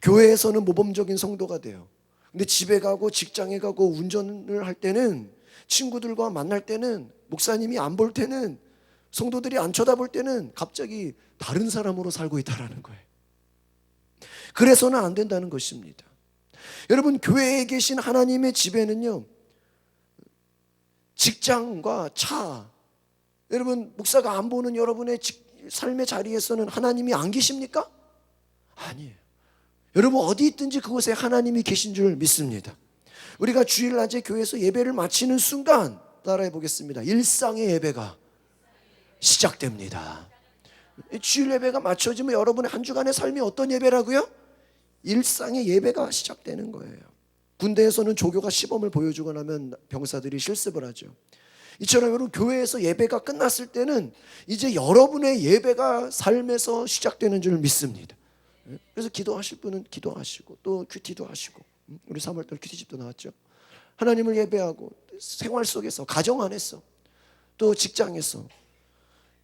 교회에서는 모범적인 성도가 돼요. 근데 집에 가고 직장에 가고 운전을 할 때는, 친구들과 만날 때는, 목사님이 안 볼 때는, 성도들이 안 쳐다볼 때는 갑자기 다른 사람으로 살고 있다라는 거예요. 그래서는 안 된다는 것입니다. 여러분, 교회에 계신 하나님의 집에는요, 직장과 차, 여러분 목사가 안 보는 여러분의 삶의 자리에서는 하나님이 안 계십니까? 아니에요. 여러분 어디 있든지 그곳에 하나님이 계신 줄 믿습니다. 우리가 주일 낮에 교회에서 예배를 마치는 순간, 따라해 보겠습니다. 일상의 예배가 시작됩니다. 주일 예배가 마쳐지면 여러분의 한 주간의 삶이 어떤 예배라고요? 일상의 예배가 시작되는 거예요. 군대에서는 조교가 시범을 보여주고 나면 병사들이 실습을 하죠. 이처럼 여러분 교회에서 예배가 끝났을 때는 이제 여러분의 예배가 삶에서 시작되는 줄 믿습니다. 그래서 기도하실 분은 기도하시고, 또 큐티도 하시고, 우리 3월달 큐티집도 나왔죠. 하나님을 예배하고, 생활 속에서, 가정 안에서, 또 직장에서,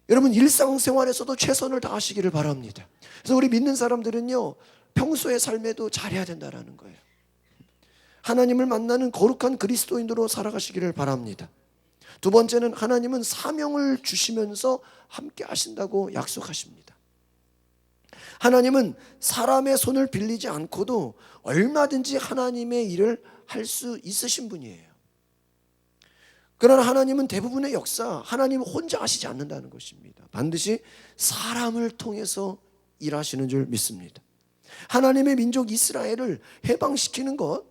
여러분 일상생활에서도 최선을 다하시기를 바랍니다. 그래서 우리 믿는 사람들은요, 평소의 삶에도 잘해야 된다는 거예요. 하나님을 만나는 거룩한 그리스도인으로 살아가시기를 바랍니다. 두 번째는 하나님은 사명을 주시면서 함께 하신다고 약속하십니다. 하나님은 사람의 손을 빌리지 않고도 얼마든지 하나님의 일을 할 수 있으신 분이에요. 그러나 하나님은 대부분의 역사, 하나님은 혼자 하시지 않는다는 것입니다. 반드시 사람을 통해서 일하시는 줄 믿습니다. 하나님의 민족 이스라엘을 해방시키는 것,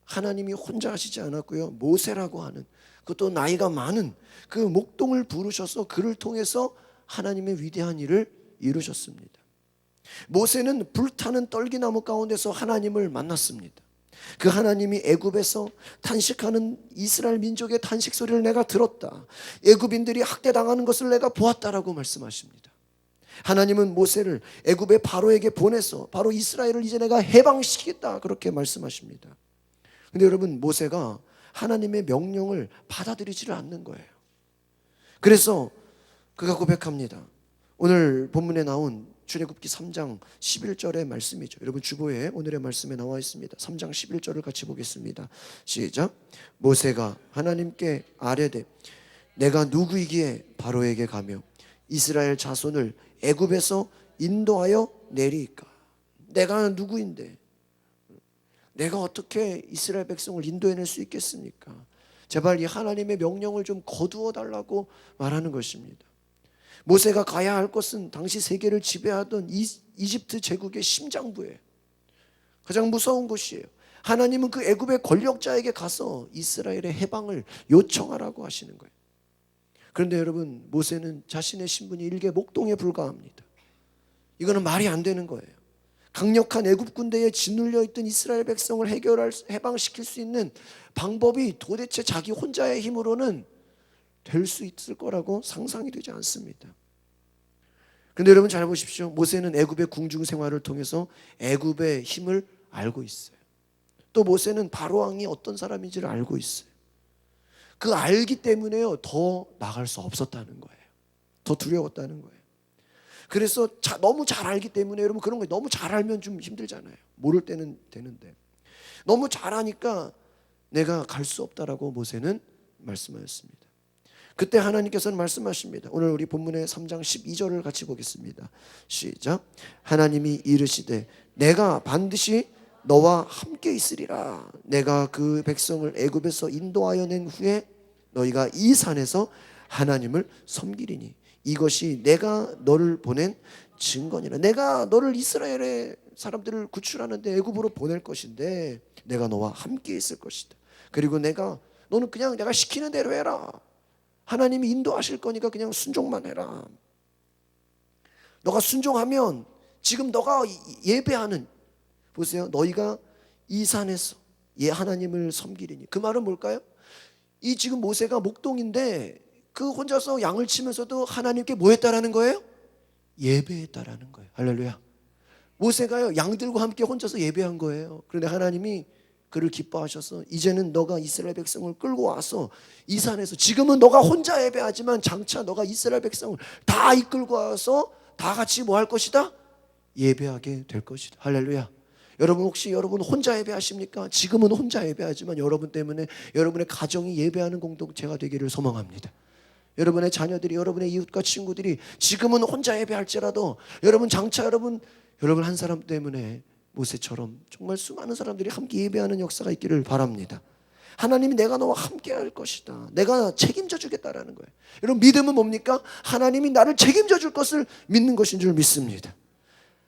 하나님이 혼자 하시지 않았고요. 모세라고 하는, 그것도 나이가 많은 그 목동을 부르셔서 그를 통해서 하나님의 위대한 일을 이루셨습니다. 모세는 불타는 떨기나무 가운데서 하나님을 만났습니다. 그 하나님이 애굽에서 탄식하는 이스라엘 민족의 탄식 소리를 내가 들었다, 애굽인들이 학대당하는 것을 내가 보았다라고 말씀하십니다. 하나님은 모세를 애굽의 바로에게 보내서 바로 이스라엘을 이제 내가 해방시키겠다, 그렇게 말씀하십니다. 근데 여러분, 모세가 하나님의 명령을 받아들이지를 않는 거예요. 그래서 그가 고백합니다. 오늘 본문에 나온 출애굽기 3장 11절의 말씀이죠. 여러분 주보에 오늘의 말씀에 나와 있습니다. 3장 11절을 같이 보겠습니다. 시작. 모세가 하나님께 아뢰되 내가 누구이기에 바로에게 가며 이스라엘 자손을 애굽에서 인도하여 내리이까? 내가 누구인데 내가 어떻게 이스라엘 백성을 인도해낼 수 있겠습니까? 제발 이 하나님의 명령을 좀 거두어 달라고 말하는 것입니다. 모세가 가야 할 곳은 당시 세계를 지배하던 이집트 제국의 심장부예요. 가장 무서운 곳이에요. 하나님은 그 애굽의 권력자에게 가서 이스라엘의 해방을 요청하라고 하시는 거예요. 그런데 여러분, 모세는 자신의 신분이 일개 목동에 불과합니다. 이거는 말이 안 되는 거예요. 강력한 애굽 군대에 짓눌려 있던 이스라엘 백성을 해방시킬 수 있는 방법이 도대체 자기 혼자의 힘으로는 될 수 있을 거라고 상상이 되지 않습니다. 그런데 여러분 잘 보십시오. 모세는 애굽의 궁중 생활을 통해서 애굽의 힘을 알고 있어요. 또 모세는 바로 왕이 어떤 사람인지를 알고 있어요. 그 알기 때문에요, 더 나갈 수 없었다는 거예요. 더 두려웠다는 거예요. 그래서 너무 잘 알기 때문에, 여러분 그런 거 너무 잘 알면 좀 힘들잖아요. 모를 때는 되는데 너무 잘 아니까 내가 갈 수 없다라고 모세는 말씀하였습니다. 그때 하나님께서는 말씀하십니다. 오늘 우리 본문의 3장 12절을 같이 보겠습니다. 시작. 하나님이 이르시되 내가 반드시 너와 함께 있으리라. 내가 그 백성을 애굽에서 인도하여 낸 후에 너희가 이 산에서 하나님을 섬기리니 이것이 내가 너를 보낸 증거니라. 내가 너를 이스라엘의 사람들을 구출하는데 애굽으로 보낼 것인데 내가 너와 함께 있을 것이다. 그리고 너는 그냥 내가 시키는 대로 해라. 하나님이 인도하실 거니까 그냥 순종만 해라. 너가 순종하면 지금 너가 예배하는, 보세요, 너희가 이 산에서 하나님을 섬기리니, 그 말은 뭘까요? 이 지금 모세가 목동인데 그 혼자서 양을 치면서도 하나님께 뭐 했다라는 거예요? 예배했다라는 거예요. 할렐루야. 모세가요 양들과 함께 혼자서 예배한 거예요. 그런데 하나님이 그를 기뻐하셔서 이제는 너가 이스라엘 백성을 끌고 와서 이 산에서, 지금은 너가 혼자 예배하지만 장차 너가 이스라엘 백성을 다 이끌고 와서 다 같이 뭐 할 것이다? 예배하게 될 것이다. 할렐루야. 여러분 혹시 여러분 혼자 예배하십니까? 지금은 혼자 예배하지만 여러분 때문에 여러분의 가정이 예배하는 공동체가 되기를 소망합니다. 여러분의 자녀들이, 여러분의 이웃과 친구들이 지금은 혼자 예배할지라도 여러분 장차 여러분 한 사람 때문에 모세처럼 정말 수많은 사람들이 함께 예배하는 역사가 있기를 바랍니다. 하나님이 내가 너와 함께 할 것이다, 내가 책임져 주겠다라는 거예요. 여러분 믿음은 뭡니까? 하나님이 나를 책임져 줄 것을 믿는 것인 줄 믿습니다.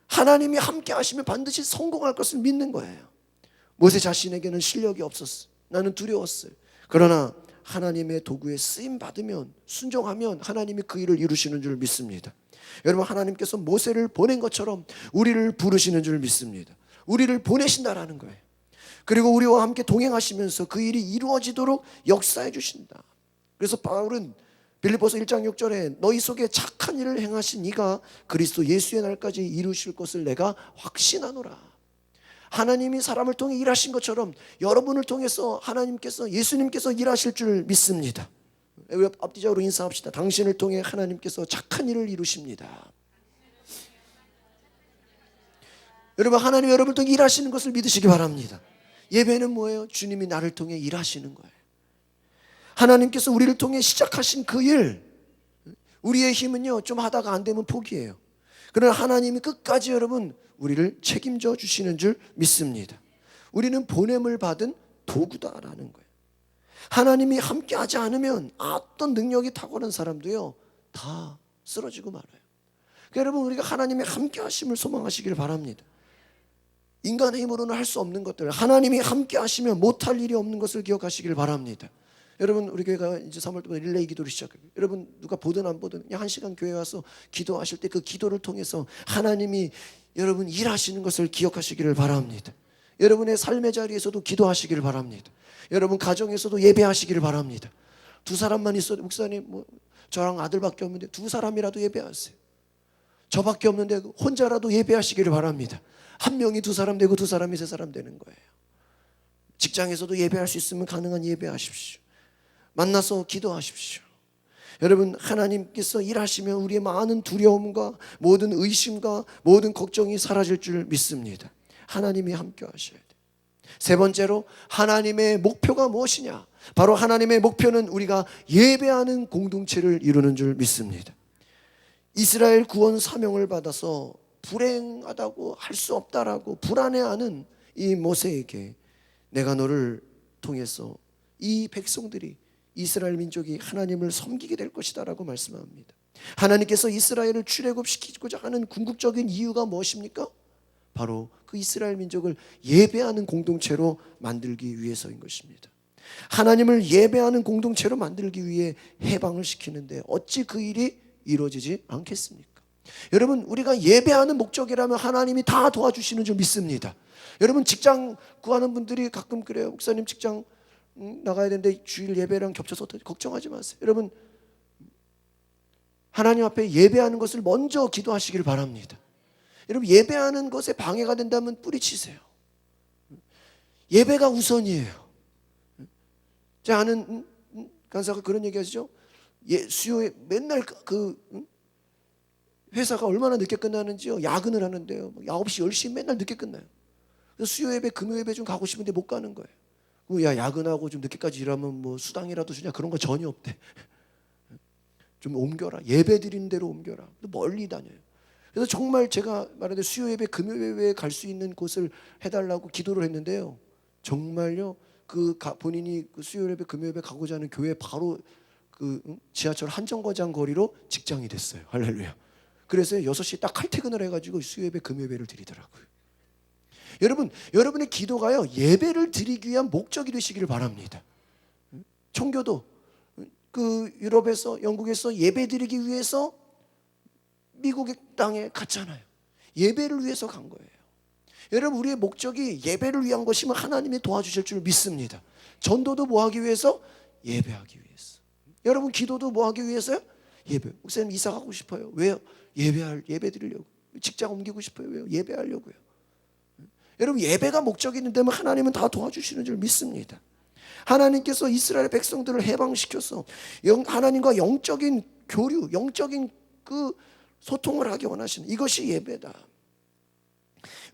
하나님이 함께 하시면 반드시 성공할 것을 믿는 거예요. 모세 자신에게는 실력이 없었어. 나는 두려웠어요. 그러나 하나님의 도구에 쓰임 받으면, 순종하면 하나님이 그 일을 이루시는 줄 믿습니다. 여러분 하나님께서 모세를 보낸 것처럼 우리를 부르시는 줄 믿습니다. 우리를 보내신다라는 거예요. 그리고 우리와 함께 동행하시면서 그 일이 이루어지도록 역사해 주신다. 그래서 바울은 빌립보서 1장 6절에 너희 속에 착한 일을 행하신 이가 그리스도 예수의 날까지 이루실 것을 내가 확신하노라. 하나님이 사람을 통해 일하신 것처럼 여러분을 통해서 하나님께서, 예수님께서 일하실 줄 믿습니다. 우리 앞뒤적으로 인사합시다. 당신을 통해 하나님께서 착한 일을 이루십니다. 여러분 하나님 여러분을 통해 일하시는 것을 믿으시기 바랍니다. 예배는 뭐예요? 주님이 나를 통해 일하시는 거예요. 하나님께서 우리를 통해 시작하신 그 일, 우리의 힘은요 좀 하다가 안 되면 포기해요. 그러나 하나님이 끝까지 여러분 우리를 책임져 주시는 줄 믿습니다. 우리는 보냄을 받은 도구다라는 거예요. 하나님이 함께 하지 않으면 어떤 능력이 탁월한 사람도요 다 쓰러지고 말아요. 그러니까 여러분 우리가 하나님의 함께 하심을 소망하시길 바랍니다. 인간의 힘으로는 할 수 없는 것들, 하나님이 함께 하시면 못할 일이 없는 것을 기억하시길 바랍니다. 여러분 우리 교회가 이제 3월부터 릴레이 기도를 시작해요. 여러분 누가 보든 안 보든 그냥 1시간 교회 와서 기도하실 때 그 기도를 통해서 하나님이 여러분 일하시는 것을 기억하시기를 바랍니다. 여러분의 삶의 자리에서도 기도하시기를 바랍니다. 여러분 가정에서도 예배하시기를 바랍니다. 두 사람만 있어도, 목사님 뭐 저랑 아들밖에 없는데 두 사람이라도 예배하세요. 저밖에 없는데 혼자라도 예배하시기를 바랍니다. 한 명이 두 사람 되고 두 사람이 세 사람 되는 거예요. 직장에서도 예배할 수 있으면 가능한 예배하십시오. 만나서 기도하십시오. 여러분 하나님께서 일하시면 우리의 많은 두려움과 모든 의심과 모든 걱정이 사라질 줄 믿습니다. 하나님이 함께 하셔야 돼요. 세 번째로 하나님의 목표가 무엇이냐? 바로 하나님의 목표는 우리가 예배하는 공동체를 이루는 줄 믿습니다. 이스라엘 구원 사명을 받아서 불행하다고 할 수 없다라고 불안해하는 이 모세에게 내가 너를 통해서 이 백성들이, 이스라엘 민족이 하나님을 섬기게 될 것이다 라고 말씀합니다. 하나님께서 이스라엘을 출애굽시키고자 하는 궁극적인 이유가 무엇입니까? 바로 그 이스라엘 민족을 예배하는 공동체로 만들기 위해서인 것입니다. 하나님을 예배하는 공동체로 만들기 위해 해방을 시키는데 어찌 그 일이 이루어지지 않겠습니까? 여러분 우리가 예배하는 목적이라면 하나님이 다 도와주시는 줄 믿습니다. 여러분 직장 구하는 분들이 가끔 그래요. 목사님 직장 나가야 되는데 주일 예배랑 겹쳐서 걱정하지 마세요. 여러분 하나님 앞에 예배하는 것을 먼저 기도하시길 바랍니다. 여러분 예배하는 것에 방해가 된다면 뿌리치세요. 예배가 우선이에요. 제가 아는 간사가 그런 얘기 하시죠. 수요에 맨날 회사가 얼마나 늦게 끝나는지요. 야근을 하는데요. 9시, 10시 맨날 늦게 끝나요. 그래서 수요 예배, 금요 예배 좀 가고 싶은데 못 가는 거예요. 야 야근하고 좀 늦게까지 일하면 뭐 수당이라도 주냐? 그런 거 전혀 없대. 좀 옮겨라. 예배 드리는 대로 옮겨라. 멀리 다녀요. 그래서 정말 제가 말하는 수요 예배, 금요 예배에 갈 수 있는 곳을 해달라고 기도를 했는데요. 정말요. 본인이 수요 예배, 금요 예배 가고자 하는 교회 바로 지하철 한 정거장 거리로 직장이 됐어요. 할렐루야. 그래서 6시에 딱 칼퇴근을 해가지고 수요 예배, 금요 예배를 드리더라고요. 여러분, 여러분의 기도가요 예배를 드리기 위한 목적이 되시기를 바랍니다. 총교도 유럽에서, 영국에서 예배 드리기 위해서 미국의 땅에 갔잖아요. 예배를 위해서 간 거예요. 여러분 우리의 목적이 예배를 위한 것이면 하나님이 도와주실 줄 믿습니다. 전도도 뭐 하기 위해서? 예배하기 위해서. 여러분 기도도 뭐 하기 위해서요? 예배. 목사님 이사 가고 싶어요. 왜요? 예배 드리려고. 직장 옮기고 싶어요. 왜요? 예배하려고요. 여러분 예배가 목적이 있는데 하나님은 다 도와주시는 줄 믿습니다. 하나님께서 이스라엘 백성들을 해방시켜서 하나님과 영적인 교류, 영적인 소통을 하기 원하시는 이것이 예배다.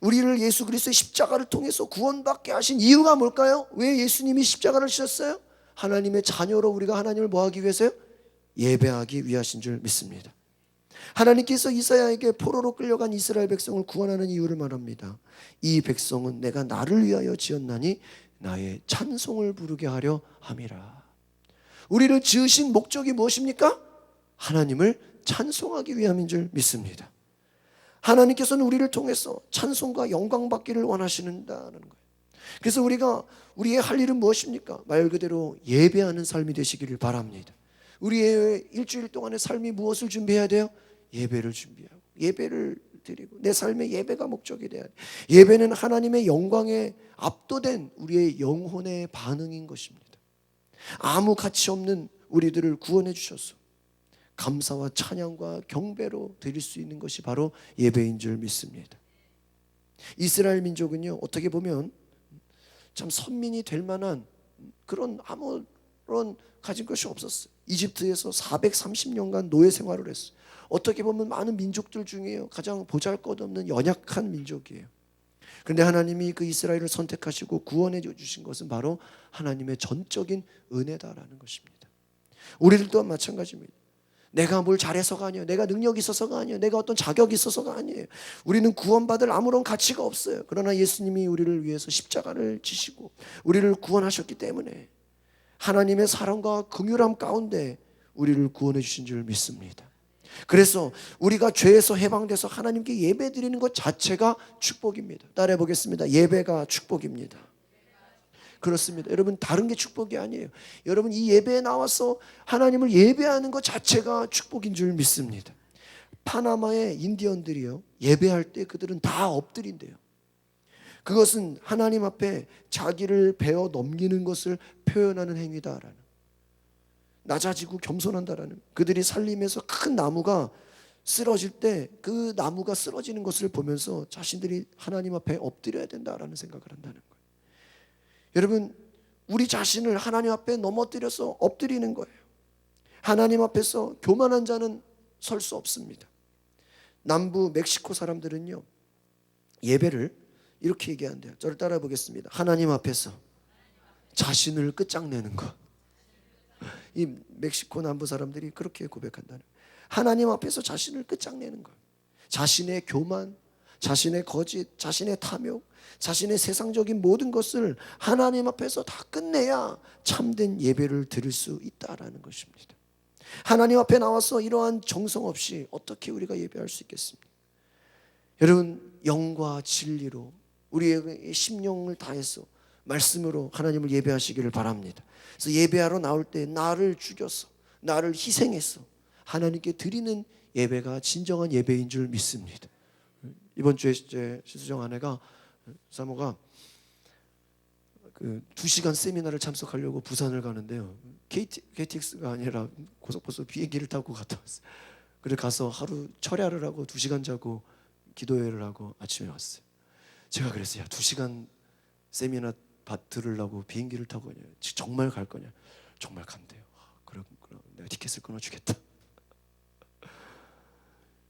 우리를 예수 그리스도의 십자가를 통해서 구원받게 하신 이유가 뭘까요? 왜 예수님이 십자가를 지셨어요? 하나님의 자녀로 우리가 하나님을 뭐하기 위해서요? 예배하기 위하신 줄 믿습니다. 하나님께서 이사야에게 포로로 끌려간 이스라엘 백성을 구원하는 이유를 말합니다. 이 백성은 내가 나를 위하여 지었나니 나의 찬송을 부르게 하려 함이라. 우리를 지으신 목적이 무엇입니까? 하나님을 찬송하기 위함인 줄 믿습니다. 하나님께서는 우리를 통해서 찬송과 영광 받기를 원하시는다는 거예요. 그래서 우리의 할 일은 무엇입니까? 말 그대로 예배하는 삶이 되시기를 바랍니다. 우리의 일주일 동안의 삶이 무엇을 준비해야 돼요? 예배를 준비하고 예배를 드리고 내 삶의 예배가 목적이 돼야 돼요. 예배는 하나님의 영광에 압도된 우리의 영혼의 반응인 것입니다. 아무 가치 없는 우리들을 구원해 주셔서 감사와 찬양과 경배로 드릴 수 있는 것이 바로 예배인 줄 믿습니다. 이스라엘 민족은요, 어떻게 보면 참 선민이 될 만한 그런 아무런 가진 것이 없었어요. 이집트에서 430년간 노예 생활을 했어요. 어떻게 보면 많은 민족들 중에 가장 보잘것없는 연약한 민족이에요. 그런데 하나님이 그 이스라엘을 선택하시고 구원해 주신 것은 바로 하나님의 전적인 은혜다라는 것입니다. 우리들 또한 마찬가지입니다. 내가 뭘 잘해서가 아니에요. 내가 능력이 있어서가 아니에요. 내가 어떤 자격이 있어서가 아니에요. 우리는 구원받을 아무런 가치가 없어요. 그러나 예수님이 우리를 위해서 십자가를 지시고 우리를 구원하셨기 때문에 하나님의 사랑과 긍휼함 가운데 우리를 구원해 주신 줄 믿습니다. 그래서 우리가 죄에서 해방돼서 하나님께 예배 드리는 것 자체가 축복입니다. 따라해 보겠습니다. 예배가 축복입니다. 그렇습니다. 여러분, 다른 게 축복이 아니에요. 여러분, 이 예배에 나와서 하나님을 예배하는 것 자체가 축복인 줄 믿습니다. 파나마의 인디언들이요, 예배할 때 그들은 다 엎드린대요. 그것은 하나님 앞에 자기를 베어 넘기는 것을 표현하는 행위다라는, 낮아지고 겸손한다라는, 그들이 살림에서 큰 나무가 쓰러질 때 그 나무가 쓰러지는 것을 보면서 자신들이 하나님 앞에 엎드려야 된다라는 생각을 한다는 거예요. 여러분, 우리 자신을 하나님 앞에 넘어뜨려서 엎드리는 거예요. 하나님 앞에서 교만한 자는 설 수 없습니다. 남부 멕시코 사람들은요, 예배를 이렇게 얘기한대요. 저를 따라 보겠습니다. 하나님 앞에서 자신을 끝장내는 것. 이 멕시코 남부 사람들이 그렇게 고백한다는, 하나님 앞에서 자신을 끝장내는 것. 자신의 교만, 자신의 거짓, 자신의 탐욕, 자신의 세상적인 모든 것을 하나님 앞에서 다 끝내야 참된 예배를 드릴 수 있다라는 것입니다. 하나님 앞에 나와서 이러한 정성 없이 어떻게 우리가 예배할 수 있겠습니까? 여러분, 영과 진리로 우리의 심령을 다해서 말씀으로 하나님을 예배하시기를 바랍니다. 그래서 예배하러 나올 때 나를 죽여서, 나를 희생해서 하나님께 드리는 예배가 진정한 예배인 줄 믿습니다. 이번 주에 제 시수정 아내가, 사모가 그 2시간 세미나를 참석하려고 부산을 가는데요, KTX가 아니라 고속버스 비행기를 타고 갔다 왔어요. 그래서 가서 하루 철야를 하고 2시간 자고 기도회를 하고 아침에 왔어요. 제가 그랬어요. 야, 2시간 세미나 들으려고 비행기를 타고 가냐? 정말 갈 거냐? 정말 간대요. 그럼 내가 티켓을 끊어주겠다.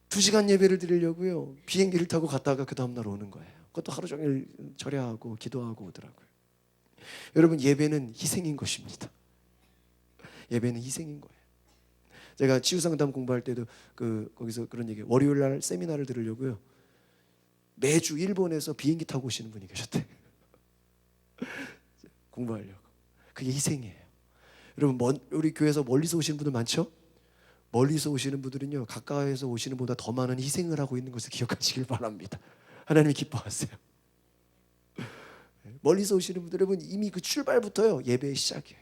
2시간 예배를 드리려고요, 비행기를 타고 갔다가 그 다음날 오는 거예요. 그것도 하루 종일 절야하고 기도하고 오더라고요. 여러분, 예배는 희생인 것입니다. 예배는 희생인 거예요. 제가 치유상담 공부할 때도 거기서 그런 얘기, 월요일 날 세미나를 들으려고요, 매주 일본에서 비행기 타고 오시는 분이 계셨대요. 공부하려고. 그게 희생이에요. 여러분, 우리 교회에서 멀리서 오시는 분들 많죠? 멀리서 오시는 분들은요, 가까이에서 오시는 분보다 더 많은 희생을 하고 있는 것을 기억하시길 바랍니다. 하나님이 기뻐하세요. 멀리서 오시는 분들, 여러분, 이미 그 출발부터요, 예배의 시작이에요.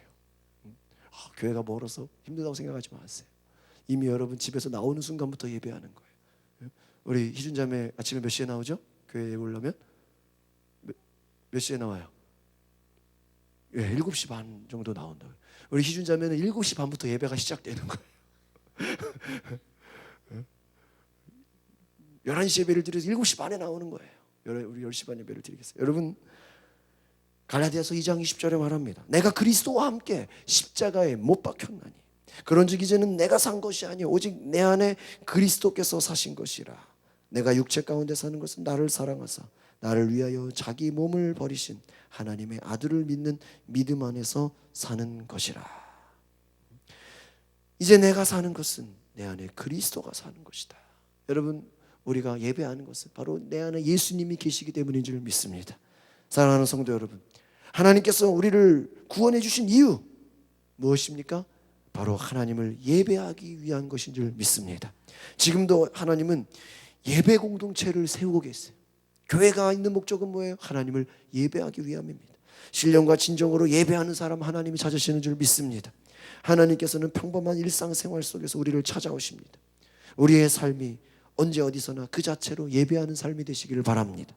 교회가 멀어서 힘들다고 생각하지 마세요. 이미 여러분 집에서 나오는 순간부터 예배하는 거예요. 우리 희준자매 아침에 몇 시에 나오죠? 교회에 오려면 몇 시에 나와요? 7시 반 정도 나온다고요. 우리 희준자매는 7시 반부터 예배가 시작되는 거예요. 11시 예배를 드려서 7시 반에 나오는 거예요. 우리 10시 반 예배를 드리겠어요. 여러분, 갈라디아서 2장 20절에 말합니다. 내가 그리스도와 함께 십자가에 못 박혔나니 그런즉 이제는 내가 산 것이 아니요 오직 내 안에 그리스도께서 사신 것이라. 내가 육체 가운데 사는 것은 나를 사랑하사 나를 위하여 자기 몸을 버리신 하나님의 아들을 믿는 믿음 안에서 사는 것이라. 이제 내가 사는 것은 내 안에 그리스도가 사는 것이다. 여러분, 우리가 예배하는 것은 바로 내 안에 예수님이 계시기 때문인 줄 믿습니다. 사랑하는 성도 여러분, 하나님께서 우리를 구원해 주신 이유 무엇입니까? 바로 하나님을 예배하기 위한 것인 줄 믿습니다. 지금도 하나님은 예배 공동체를 세우고 계세요. 교회가 있는 목적은 뭐예요? 하나님을 예배하기 위함입니다. 신령과 진정으로 예배하는 사람 하나님이 찾으시는 줄 믿습니다. 하나님께서는 평범한 일상생활 속에서 우리를 찾아오십니다. 우리의 삶이 언제 어디서나 그 자체로 예배하는 삶이 되시기를 바랍니다.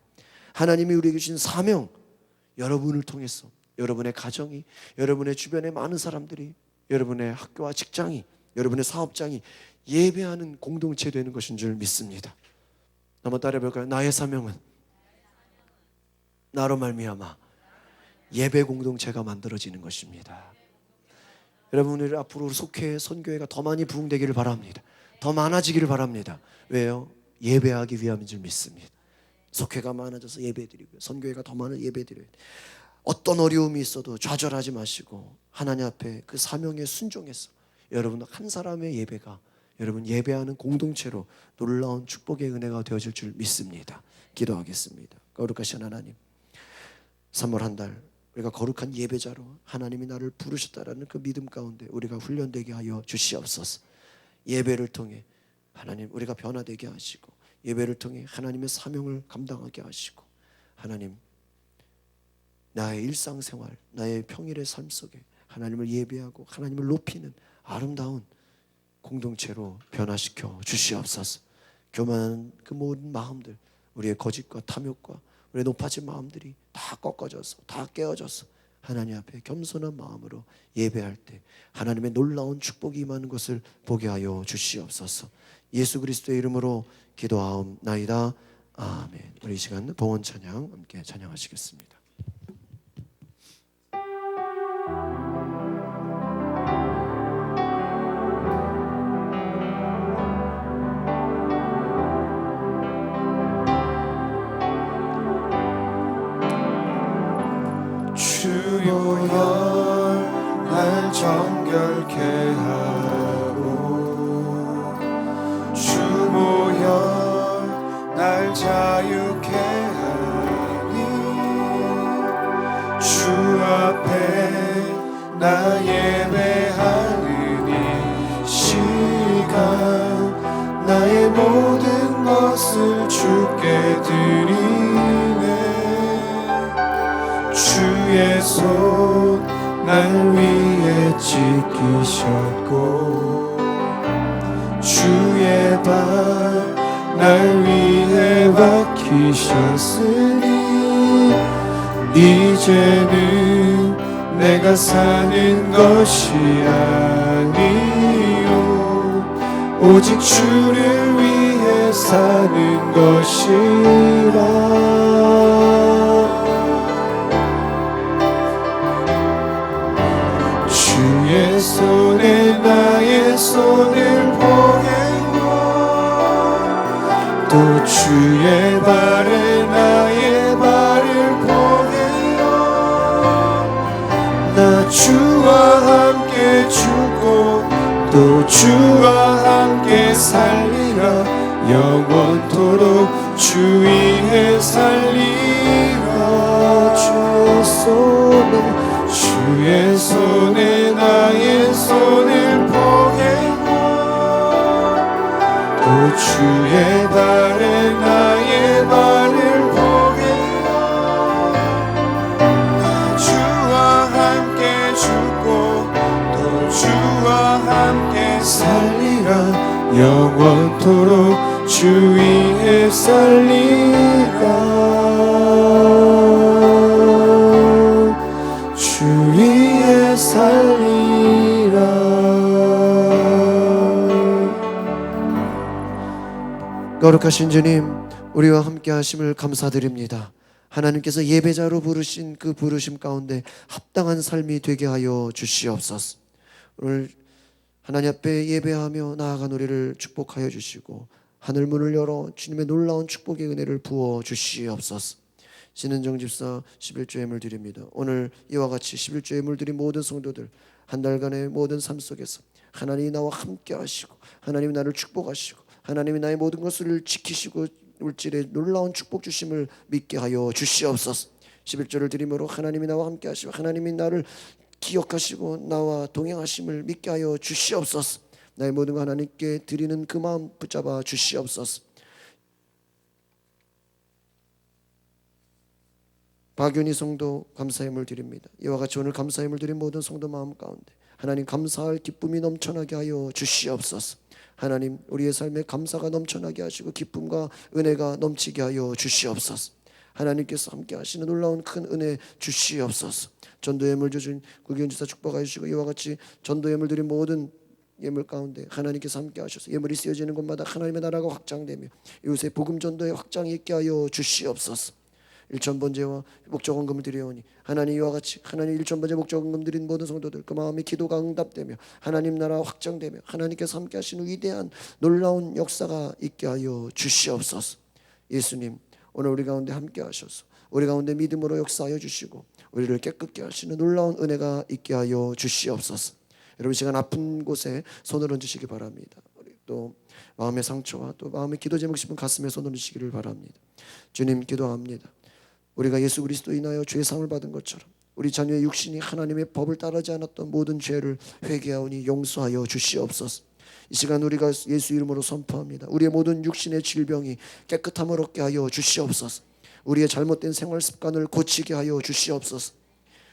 하나님이 우리에게 주신 사명, 여러분을 통해서 여러분의 가정이, 여러분의 주변의 많은 사람들이, 여러분의 학교와 직장이, 여러분의 사업장이 예배하는 공동체 되는 것인 줄 믿습니다. 한번 따라해 볼까요? 나의 사명은 나로 말미암아 예배 공동체가 만들어지는 것입니다. 여러분들 앞으로 속회 선교회가 더 많이 부흥되기를 바랍니다. 더 많아지기를 바랍니다. 왜요? 예배하기 위함인 줄 믿습니다. 속회가 많아져서 예배드리고요, 선교회가 더 많은 예배드려요. 어떤 어려움이 있어도 좌절하지 마시고 하나님 앞에 그 사명에 순종해서 여러분 한 사람의 예배가 여러분 예배하는 공동체로 놀라운 축복의 은혜가 되어질 줄 믿습니다. 기도하겠습니다. 거룩하신 하나님, 3월 한 달 우리가 거룩한 예배자로 하나님이 나를 부르셨다라는 그 믿음 가운데 우리가 훈련되게 하여 주시옵소서. 예배를 통해 하나님 우리가 변화되게 하시고, 예배를 통해 하나님의 사명을 감당하게 하시고, 하나님 나의 일상생활, 나의 평일의 삶 속에 하나님을 예배하고 하나님을 높이는 아름다운 공동체로 변화시켜 주시옵소서. 교만한 그 모든 마음들, 우리의 거짓과 탐욕과 우리의 높아진 마음들이 다 꺾어져서, 다 깨어져서 하나님 앞에 겸손한 마음으로 예배할 때 하나님의 놀라운 축복이 임하는 것을 보게 하여 주시옵소서. 예수 그리스도의 이름으로 기도하옵나이다. 아멘. 우리 이 시간 봉헌 찬양 함께 찬양하시겠습니다. 주여 날 정결케 하고 주보여 날 자유케 하니 주 앞에 나 예배하는 이 시간 나의 모든 것을 주께 드리네. 주의 손 날 위에 지키셨고 주의 발 날 위에 박히셨으니 이제는 내가 사는 것이 아니요 오직 주를 위해 사는 것이라. 주의 손에 나의 손을 보내고 또 주의 발에 나의 발을 보내요. 나 주와 함께 죽고 또 주와 함께 살리라. 영원토록 주 위에 살리라. 주의 손에 나의 손을 보내고 또 주의 발에 나의 발을 보내요. 나 주와 함께 죽고 또 주와 함께 살리라. 영원토록 주 위에 살리라. 주 위에 살리라. 거룩하신 주님, 우리와 함께 하심을 감사드립니다. 하나님께서 예배자로 부르신 그 부르심 가운데 합당한 삶이 되게 하여 주시옵소서. 오늘 하나님 앞에 예배하며 나아간 우리를 축복하여 주시고 하늘 문을 열어 주님의 놀라운 축복의 은혜를 부어 주시옵소서. 신은정 집사 11조 예물 드립니다. 오늘 이와 같이 11조 예물 드린 모든 성도들 한 달간의 모든 삶 속에서 하나님이 나와 함께 하시고 하나님이 나를 축복하시고 하나님이 나의 모든 것을 지키시고 물질의 놀라운 축복 주심을 믿게 하여 주시옵소서. 11조를 드림으로 하나님이 나와 함께 하시고 하나님이 나를 기억하시고 나와 동행하심을 믿게 하여 주시옵소서. 나의 모든 것 하나님께 드리는 그 마음 붙잡아 주시옵소서. 박윤희 성도 감사함을 드립니다. 이와 같이 오늘 감사함을 드린 모든 성도 마음 가운데 하나님 감사할 기쁨이 넘쳐나게 하여 주시옵소서. 하나님 우리의 삶에 감사가 넘쳐나게 하시고 기쁨과 은혜가 넘치게 하여 주시옵소서. 하나님께서 함께 하시는 놀라운 큰 은혜 주시옵소서. 전도 예물 주신 구기현 지사 축복하여 주시고 이와 같이 전도 예물 드린 모든 예물 가운데 하나님께서 함께 하셔서 예물이 쓰여지는 곳마다 하나님의 나라가 확장되며 이웃의 복음 전도의 확장이 있게 하여 주시옵소서. 일천번제와 목적원금을 드리오니 하나님 이와 같이 하나님 일천번제 목적원금 드린 모든 성도들 그 마음의 기도가 응답되며 하나님 나라 확장되며 하나님께서 함께 하시는 위대한 놀라운 역사가 있게 하여 주시옵소서. 예수님 오늘 우리 가운데 함께 하셔서 우리 가운데 믿음으로 역사하여 주시고 우리를 깨끗게 하시는 놀라운 은혜가 있게 하여 주시옵소서. 여러분 시간 아픈 곳에 손을 얹으시기 바랍니다. 우리 또 마음의 상처와 또 마음의 기도 제목 싶은 가슴에 손을 얹으시기를 바랍니다. 주님 기도합니다. 우리가 예수 그리스도 인하여 죄 사함을 받은 것처럼 우리 자녀의 육신이 하나님의 법을 따르지 않았던 모든 죄를 회개하오니 용서하여 주시옵소서. 이 시간 우리가 예수 이름으로 선포합니다. 우리의 모든 육신의 질병이 깨끗함을 얻게 하여 주시옵소서. 우리의 잘못된 생활 습관을 고치게 하여 주시옵소서.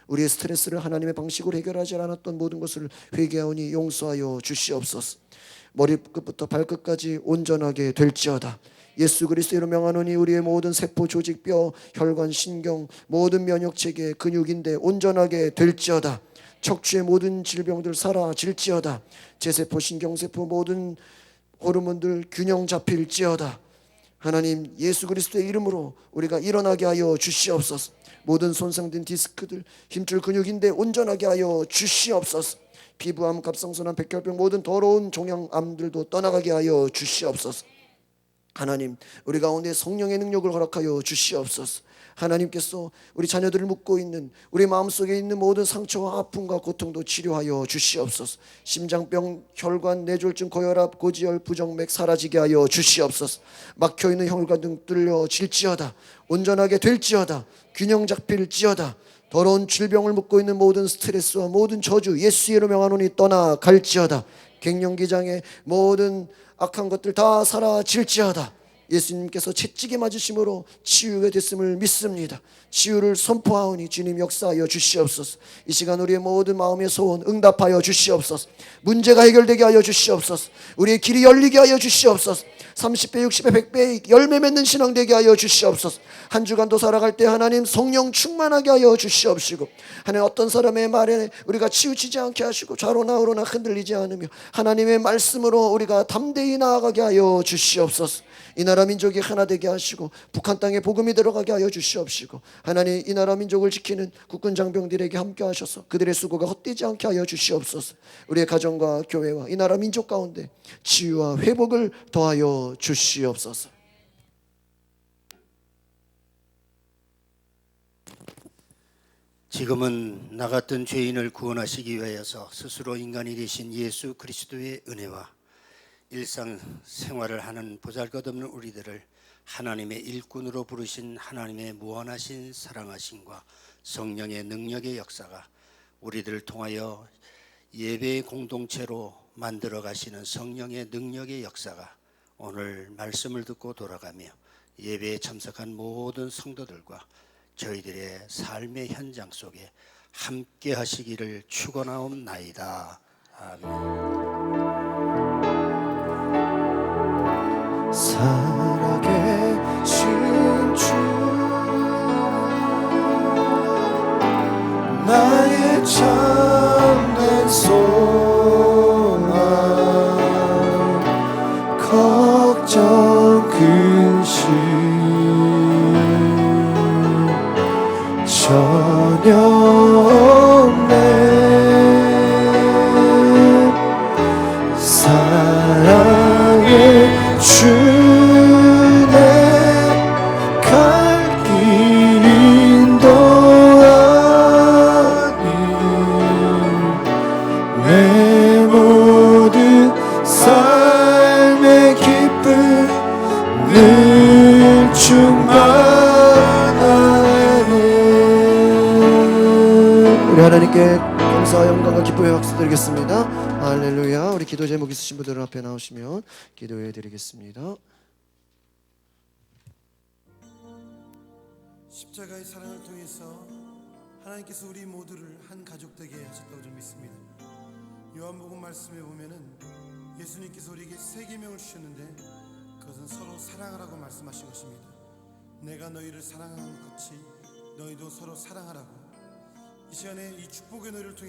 우리의 스트레스를 하나님의 방식으로 해결하지 않았던 모든 것을 회개하오니 용서하여 주시옵소서. 머리끝부터 발끝까지 온전하게 될지어다. 예수 그리스도로 명하노니 우리의 모든 세포, 조직, 뼈, 혈관, 신경, 모든 면역체계, 근육인데 온전하게 될지어다. 척추의 모든 질병들 사라질지어다. 제세포, 신경세포, 모든 호르몬들 균형 잡힐지어다. 하나님 예수 그리스도의 이름으로 우리가 일어나게 하여 주시옵소서. 모든 손상된 디스크들, 힘줄 근육인데 온전하게 하여 주시옵소서. 피부암, 갑상선암, 백혈병 모든 더러운 종양암들도 떠나가게 하여 주시옵소서. 하나님 우리 가운데 성령의 능력을 허락하여 주시옵소서. 하나님께서 우리 자녀들을 묻고 있는 우리 마음속에 있는 모든 상처와 아픔과 고통도 치료하여 주시옵소서. 심장병, 혈관, 뇌졸중, 고혈압, 고지혈, 부정맥 사라지게 하여 주시옵소서. 막혀있는 혈관 등 뚫려질지어다. 온전하게 될지어다. 균형 잡힐지어다. 더러운 질병을 묻고 있는 모든 스트레스와 모든 저주 예수 이름으로 명하노니 떠나갈지어다. 갱년기장의 모든 악한 것들 다 사라질지어다. 예수님께서 채찍에 맞으심으로 치유가 됐음을 믿습니다. 치유를 선포하오니 주님 역사하여 주시옵소서. 이 시간 우리의 모든 마음의 소원 응답하여 주시옵소서. 문제가 해결되게 하여 주시옵소서. 우리의 길이 열리게 하여 주시옵소서. 30배, 60배, 100배 열매 맺는 신앙 되게 하여 주시옵소서. 한 주간도 살아갈 때 하나님 성령 충만하게 하여 주시옵시고 하나님 어떤 사람의 말에 우리가 치우치지 않게 하시고 좌로나 우로나 흔들리지 않으며 하나님의 말씀으로 우리가 담대히 나아가게 하여 주시옵소서. 이 나라 민족이 하나 되게 하시고 북한 땅에 복음이 들어가게 하여 주시옵시고 하나님 이 나라 민족을 지키는 국군 장병들에게 함께 하셔서 그들의 수고가 헛되지 않게 하여 주시옵소서. 우리의 가정과 교회와 이 나라 민족 가운데 치유와 회복을 더하여 주시옵소서. 지금은 나 같은 죄인을 구원하시기 위하여서 스스로 인간이 되신 예수 그리스도의 은혜와 일상생활을 하는 보잘것없는 우리들을 하나님의 일꾼으로 부르신 하나님의 무한하신 사랑하심과 성령의 능력의 역사가 우리들을 통하여 예배의 공동체로 만들어 가시는 성령의 능력의 역사가 오늘 말씀을 듣고 돌아가며 예배에 참석한 모든 성도들과 저희들의 삶의 현장 속에 함께 하시기를 축원하옵나이다. 아멘. 살아계신 주 나의 참된 소망 걱정 근심 전혀 없네 사랑의 주 감사와 영광과 기쁨의 박수 드리겠습니다. 할렐루야. 우리 기도 제목 있으신 분들은 앞에 나오시면 기도해 드리겠습니다. 십자가의 사랑을 통해서 하나님께서 우리 모두를 한 가족 되게 하셨다고 좀 믿습니다. 요한복음 말씀에 보면은 예수님께서 우리에게 세 계명을 주셨는데 그것은 서로 사랑하라고 말씀하신 것입니다. 내가 너희를 사랑하는 것 같이 너희도 서로 사랑하라고. 이 시간에 이 축복의 노래를 통해